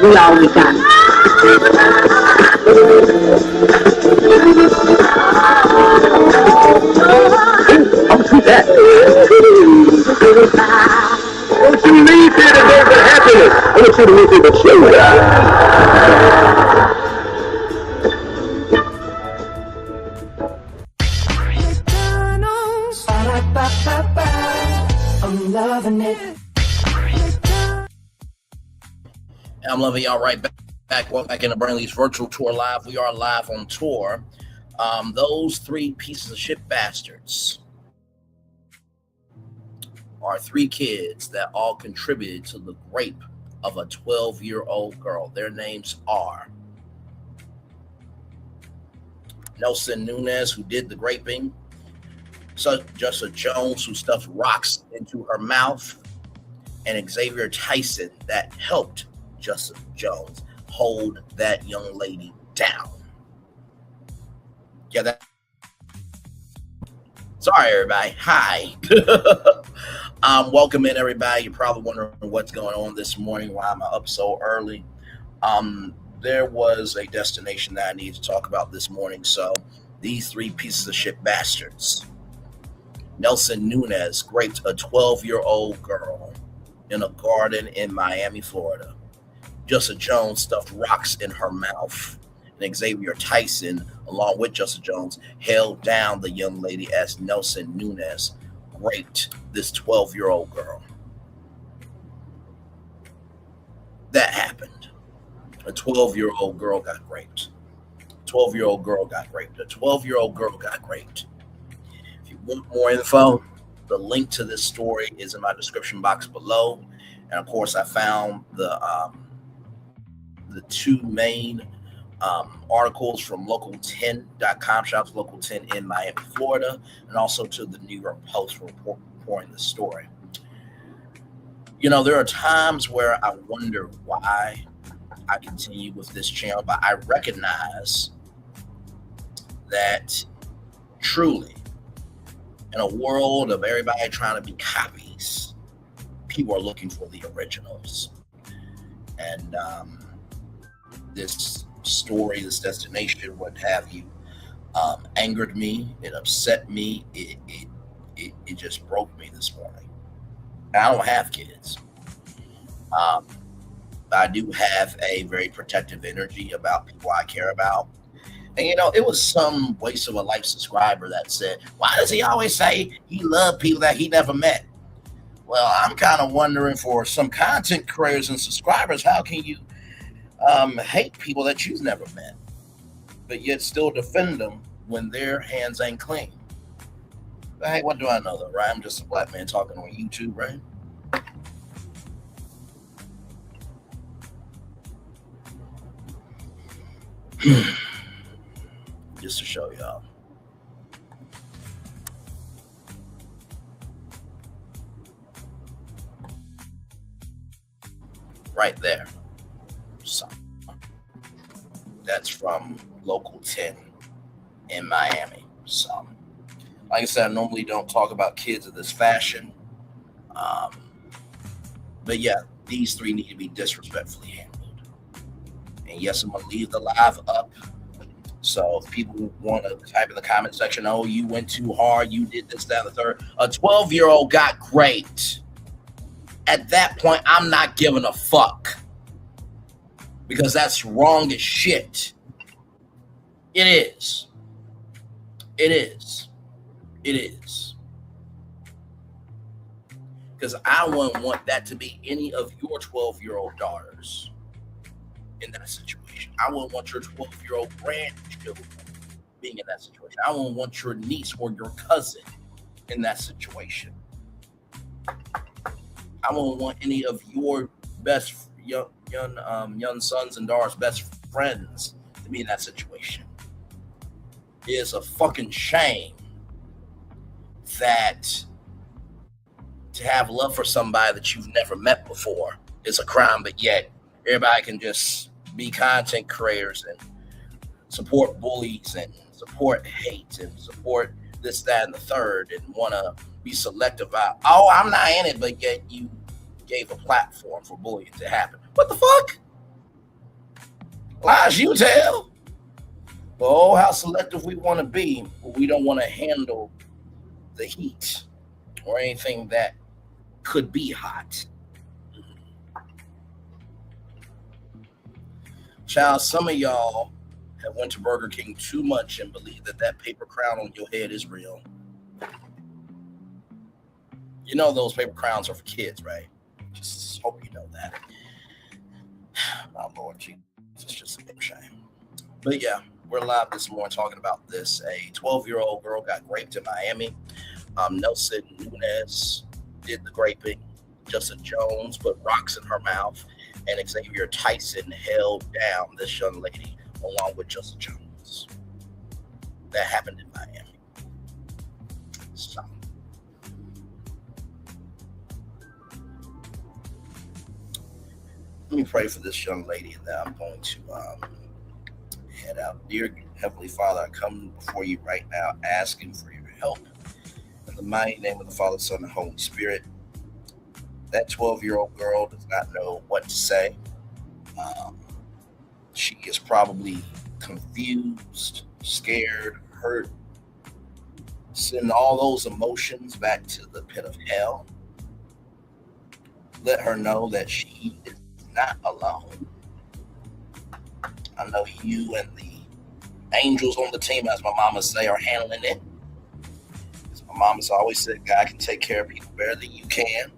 We always got that. Don't you leave here today with happiness. I want you to leave here with children. I'm loving it. I'm loving y'all right back. Welcome back into Burnley's virtual tour live. We are live on tour. Those three pieces of shit bastards are three kids that all contributed to the rape of a 12-year-old girl. Their names are Nelson Nunez, who did the raping, Jessica Jones, who stuffed rocks into her mouth, and Xavier Tyson, that helped Jessica Jones hold that young lady down. Yeah, that. Sorry, everybody. Hi. Welcome in, everybody. You're probably wondering what's going on this morning, why I'm up so early. There was a destination that I needed to talk about this morning. So these three pieces of shit bastards. Nelson Nunez raped a 12-year-old girl in a garden in Miami, Florida. Jessica Jones stuffed rocks in her mouth. And Xavier Tyson, along with Jessica Jones, held down the young lady as Nelson Nunez raped this 12-year-old girl. That happened. A 12-year-old girl got raped. A 12-year-old girl got raped. A 12-year-old girl got raped. If you want more info, the link to this story is in my description box below. And of course, I found the two main articles from local10.com, shout out to Local 10 in Miami, Florida, and also to the New York Post for reporting the story. You know, there are times where I wonder why I continue with this channel, but I recognize that truly, in a world of everybody trying to be copies, people are looking for the originals. And this story, this destination, what have you, angered me. It upset me. It just broke me this morning. I don't have kids. I do have a very protective energy about people I care about. And, you know, it was some waste of a life subscriber that said, why does he always say he loved people that he never met? Well, I'm kind of wondering, for some content creators and subscribers, how can you hate people that you've never met, but yet still defend them when their hands ain't clean? But hey, what do I know though, right? I'm just a black man talking on YouTube, right? Just to show y'all. Right there. So that's from Local 10 in Miami. So, like I said, I normally don't talk about kids of this fashion. But yeah, these three need to be disrespectfully handled. And yes, I'm going to leave the live up. So if people want to type in the comment section, oh, you went too hard, you did this, that, and the third. A 12-year-old got raped. At that point, I'm not giving a fuck. Because that's wrong as shit. It is. It is. It is. Because I wouldn't want that to be any of your 12-year-old daughters in that situation. I wouldn't want your 12-year-old grandchildren being in that situation. I wouldn't want your niece or your cousin in that situation. I wouldn't want any of your best young sons and daughters' best friends to be in that situation. It is a fucking shame that to have love for somebody that you've never met before is a crime, but yet everybody can just be content creators and support bullies and support hate and support this, that, and the third, and want to be selective about, oh, I'm not in it, but yet you gave a platform for bullying to happen. What the fuck? Lies you tell. But oh, how selective we want to be, but we don't want to handle the heat or anything that could be hot. Child, some of y'all have went to Burger King too much and believe that paper crown on your head is real. You know those paper crowns are for kids, right? Just hope you know that. My Lord Jesus, it's just a big shame. But yeah, we're live this morning talking about this. A 12-year-old girl got raped in Miami. Nelson Nunez did the raping. Justin Jones put rocks in her mouth. And Xavier Tyson held down this young lady along with Justin Jones. That happened in Miami. So. Let me pray for this young lady, and then I'm going to head out. Dear Heavenly Father, I come before you right now asking for your help. In the mighty name of the Father, Son, and Holy Spirit. That 12-year-old girl does not know what to say. She is probably confused, scared, hurt, send all those emotions back to the pit of hell. Let her know that she is not alone. I know you and the angels on the team, as my mama say, are handling it. As my mama's always said, God can take care of people better than you can.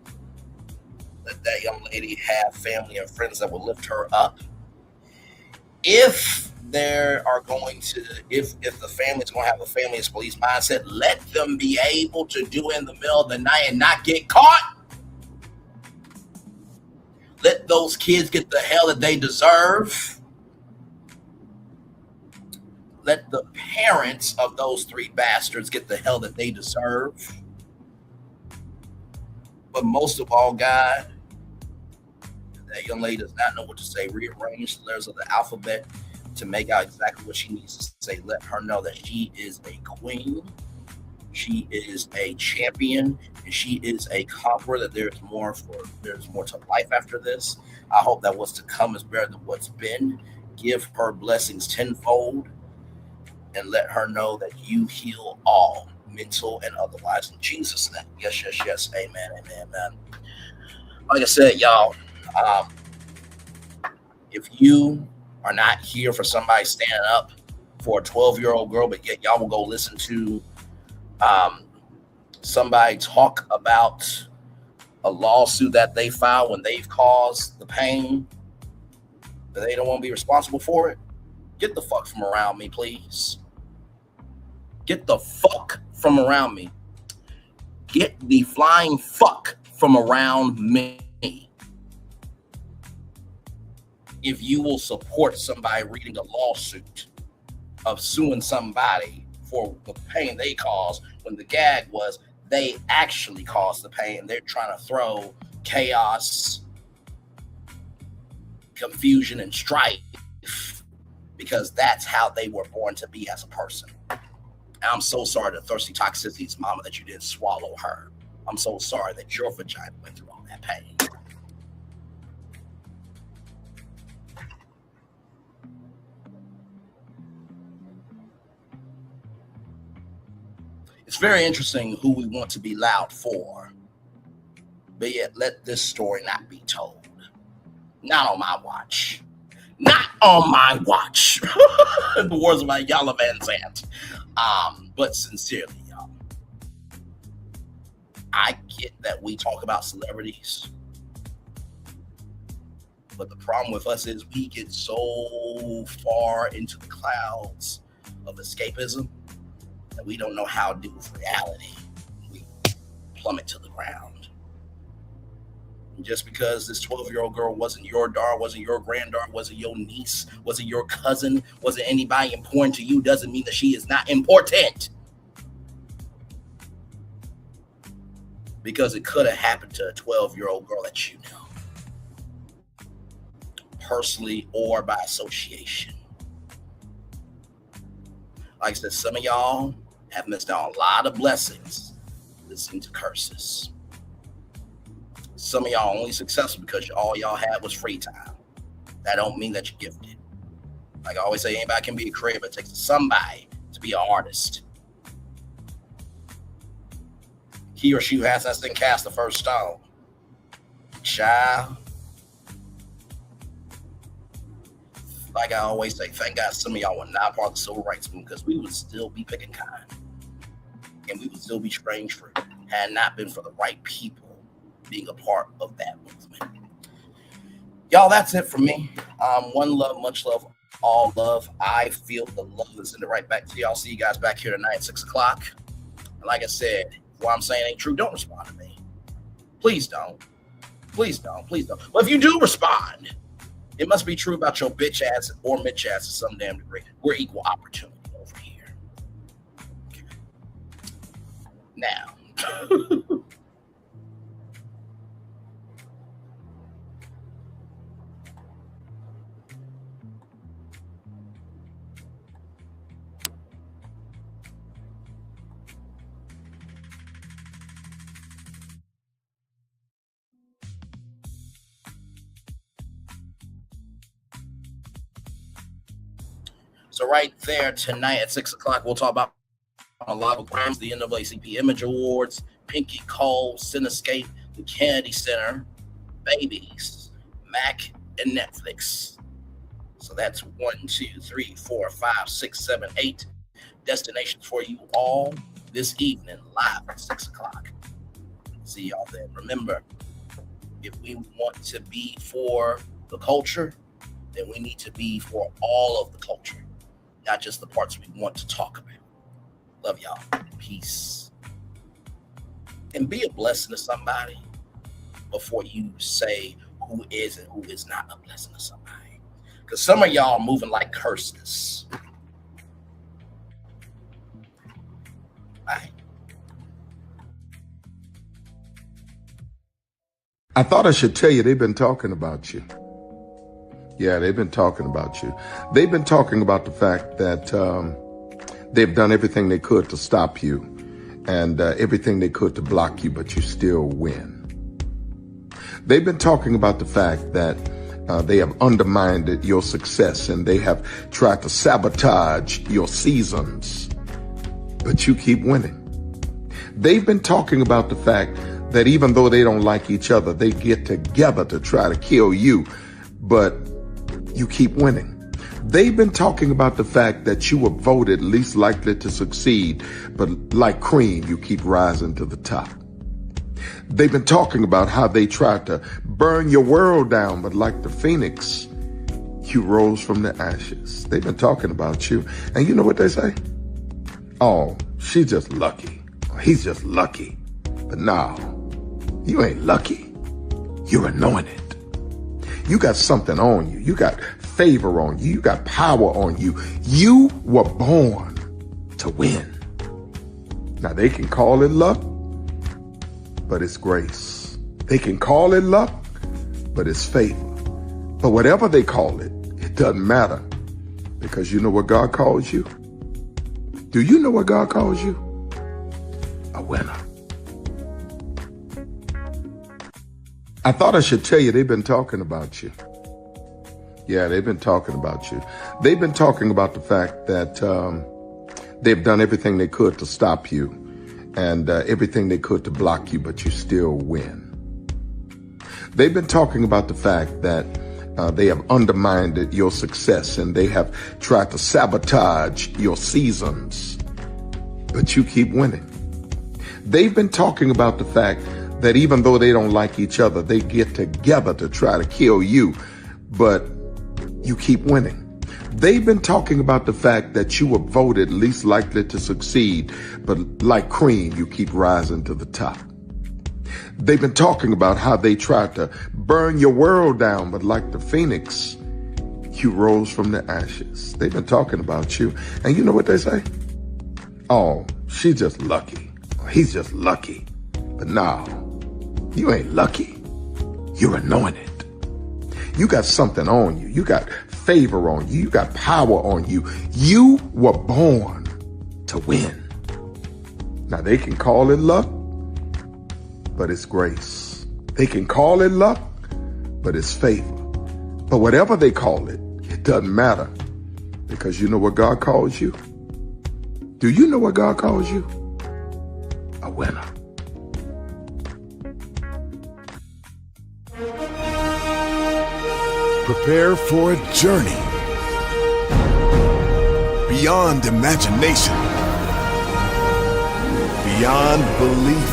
Let that young lady have family and friends that will lift her up. If the family's going to have a family as police mindset, let them be able to do it in the middle of the night and not get caught. Let those kids get the hell that they deserve. Let the parents of those three bastards get the hell that they deserve. But most of all, God, that young lady does not know what to say. Rearrange the letters of the alphabet to make out exactly what she needs to say. Let her know that she is a queen. She is a champion, and she is a conqueror, that there's more to life after this. I hope that what's to come is better than what's been. Give her blessings tenfold, and let her know that you heal all, mental and otherwise, in Jesus' name. Yes, yes, yes. Amen, amen, amen. Like I said, y'all, if you are not here for somebody standing up for a 12-year-old girl, but yet y'all will go listen to somebody talk about a lawsuit that they filed when they've caused the pain, that they don't want to be responsible for it, get the fuck from around me, please. Get the fuck from around me. Get the flying fuck from around me. If you will support somebody reading a lawsuit of suing somebody for the pain they caused, when the gag was they actually caused the pain. They're trying to throw chaos, confusion, and strife because that's how they were born to be as a person. And I'm so sorry that thirsty toxicity's mama that you didn't swallow her. I'm so sorry that your vagina went through all that pain. It's very interesting who we want to be loud for, but yet let this story not be told. Not on my watch. Not on my watch. In the words of my Yalla Van Zant. But sincerely, y'all, I get that we talk about celebrities, but the problem with us is we get so far into the clouds of escapism that we don't know how to deal with reality. We plummet to the ground. And just because this 12-year-old girl wasn't your daughter, wasn't your granddaughter, wasn't your niece, wasn't your cousin, wasn't anybody important to you, doesn't mean that she is not important. Because it could have happened to a 12-year-old girl that you know, personally or by association. Like I said, some of y'all have missed out on a lot of blessings listening to curses. Some of y'all only successful because all y'all had was free time. That don't mean that you're gifted. Like I always say, anybody can be a creator, but it takes somebody to be an artist. He or she who has us then cast the first stone. Child. Like I always say, thank God some of y'all were not part of the civil rights movement, because we would still be picking cotton. And we would still be strange for it had not been for the right people being a part of that movement. Y'all, that's it for me. One love, much love, all love. I feel the love is in the right back to y'all. See you guys back here tonight at 6 o'clock. And like I said, what I'm saying ain't true. Don't respond to me. Please don't. Please don't. Please don't. Well, if you do respond, it must be true about your bitch ass or Mitch ass to some damn degree. We're equal opportunity over here. Okay. Now. So right there tonight at 6 o'clock, we'll talk about a lot of crimes, the NAACP Image Awards, Pinky Cole, Cinescape, the Kennedy Center, Babies, Mac, and Netflix. So that's 1, 2, 3, 4, 5, 6, 7, 8 destinations for you all this evening, live at 6 o'clock. See y'all then. Remember, if we want to be for the culture, then we need to be for all of the culture, not just the parts we want to talk about. Love y'all. Peace. And be a blessing to somebody before you say who is and who is not a blessing to somebody. Because some of y'all are moving like curses. Bye. I thought I should tell you they've been talking about you. Yeah, they've been talking about you. They've been talking about the fact that they've done everything they could to stop you and everything they could to block you, but you still win. They've been talking about the fact that they have undermined your success and they have tried to sabotage your seasons, but you keep winning. They've been talking about the fact that even though they don't like each other, they get together to try to kill you, but you keep winning. They've been talking about the fact that you were voted least likely to succeed, but like cream, you keep rising to the top. They've been talking about how they tried to burn your world down, but like the phoenix, you rose from the ashes. They've been talking about you. And you know what they say? Oh, she's just lucky. He's just lucky. But no, you ain't lucky. You're anointed. You got something on you. You got favor on you. You got power on you. You were born to win. Now they can call it luck, but it's grace. They can call it luck, but it's favor. But whatever they call it, it doesn't matter, because you know what God calls you? Do you know what God calls you? A winner. I thought I should tell you they've been talking about you. Yeah, they've been talking about you. They've been talking about the fact that they've done everything they could to stop you and everything they could to block you, but you still win. They've been talking about the fact that they have undermined your success and they have tried to sabotage your seasons, but you keep winning. They've been talking about the fact that even though they don't like each other, they get together to try to kill you, but you keep winning. They've been talking about the fact that you were voted least likely to succeed, but like cream, you keep rising to the top. They've been talking about how they tried to burn your world down, but like the phoenix, you rose from the ashes. They've been talking about you. And you know what they say? Oh, she's just lucky. He's just lucky. But no, you ain't lucky. You're anointed. You got something on you. You got favor on you. You got power on you. You were born to win. Now they can call it luck, but it's grace. They can call it luck, but it's favor. But whatever they call it, it doesn't matter, Because you know what God calls you? Do you know what God calls you? A winner. Prepare for a journey beyond imagination, beyond belief,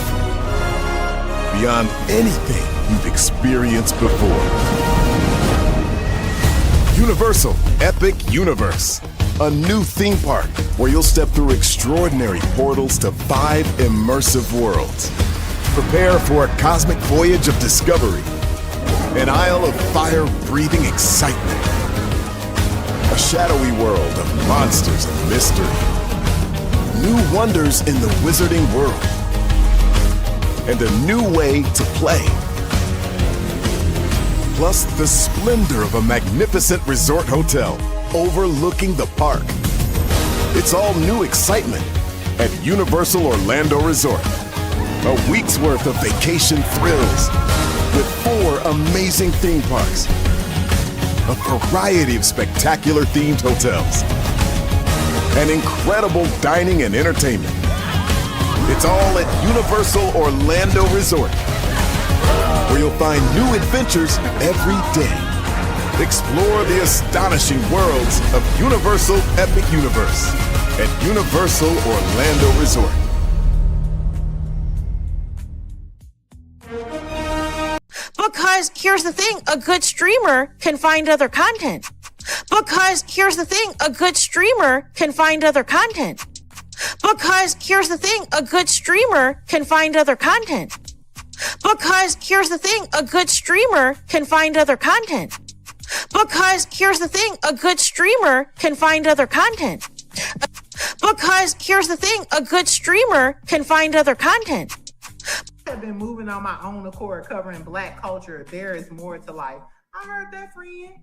beyond anything you've experienced before. Universal Epic Universe, a new theme park where you'll step through extraordinary portals to 5 immersive worlds. Prepare for a cosmic voyage of discovery, an isle of fire-breathing excitement, a shadowy world of monsters and mystery, new wonders in the wizarding world, and a new way to play. Plus the splendor of a magnificent resort hotel overlooking the park. It's all new excitement at Universal Orlando Resort. A week's worth of vacation thrills with 4 amazing theme parks, a variety of spectacular themed hotels, and incredible dining and entertainment. It's all at Universal Orlando Resort, where you'll find new adventures every day. Explore the astonishing worlds of Universal Epic Universe at Universal Orlando Resort. Because here's the thing, a good streamer can find other content. Because here's the thing, a good streamer can find other content. Because here's the thing, a good streamer can find other content. Because here's the thing, a good streamer can find other content. Because here's the thing, a good streamer can find other content. Because here's the thing, a good streamer can find other content. I've been moving on my own accord, covering Black culture. There is more to life. I heard that, friend.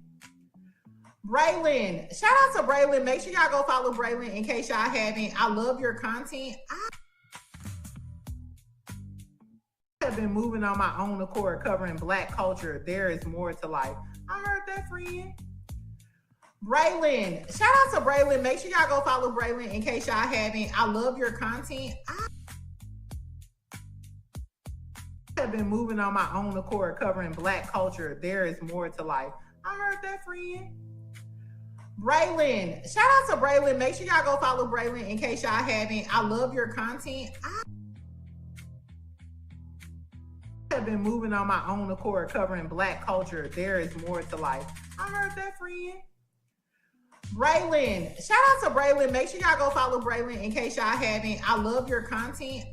Braylon, shout out to Braylon. Make sure y'all go follow Braylon in case y'all haven't. I love your content. I have been moving on my own accord, covering Black culture. There is more to life. I heard that, friend. Braylon, shout out to Braylon. Make sure y'all go follow Braylon in case y'all haven't. I love your content. I have been moving on my own accord, covering Black culture. There is more to life. I heard that, friend. Braylon, shout out to Braylon. Make sure y'all go follow Braylon in case y'all haven't. I love your content. I have been moving on my own accord, covering Black culture. There is more to life. I heard that, friend. Braylon, shout out to Braylon. Make sure y'all go follow Braylon in case y'all haven't. I love your content.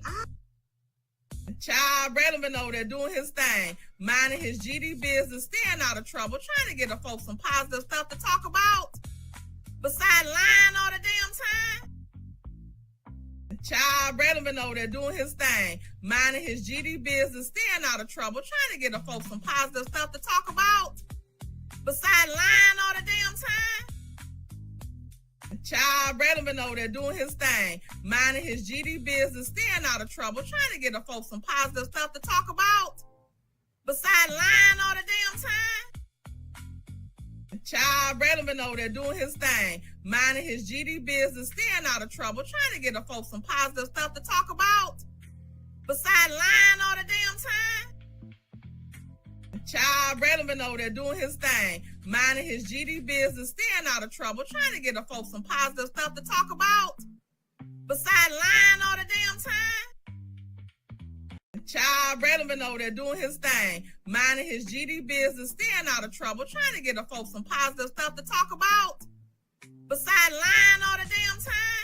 Child, Braylon been over there doing his thing, minding his GD business, staying out of trouble, trying to get the folks some positive stuff to talk about. Besides lying all the damn time. Child, Braylon been over there doing his thing, minding his GD business, staying out of trouble, trying to get the folks some positive stuff to talk about. Besides lying all the damn time. Child, Braylon been over there doing his thing, minding his GD business, staying out of trouble, trying to get the folks some positive stuff to talk about. Besides lying all the damn time. Child, Braylon been over there doing his thing, minding his GD business, staying out of trouble, trying to get the folks some positive stuff to talk about. Besides lying all the damn time. Child, Braylon been over there doing his thing, minding his GD business, staying out of trouble, trying to get the folks some positive stuff to talk about. Besides lying all the damn time. Child, Braylon been over there doing his thing, minding his GD business, staying out of trouble, trying to get the folks some positive stuff to talk about. Besides lying all the damn time.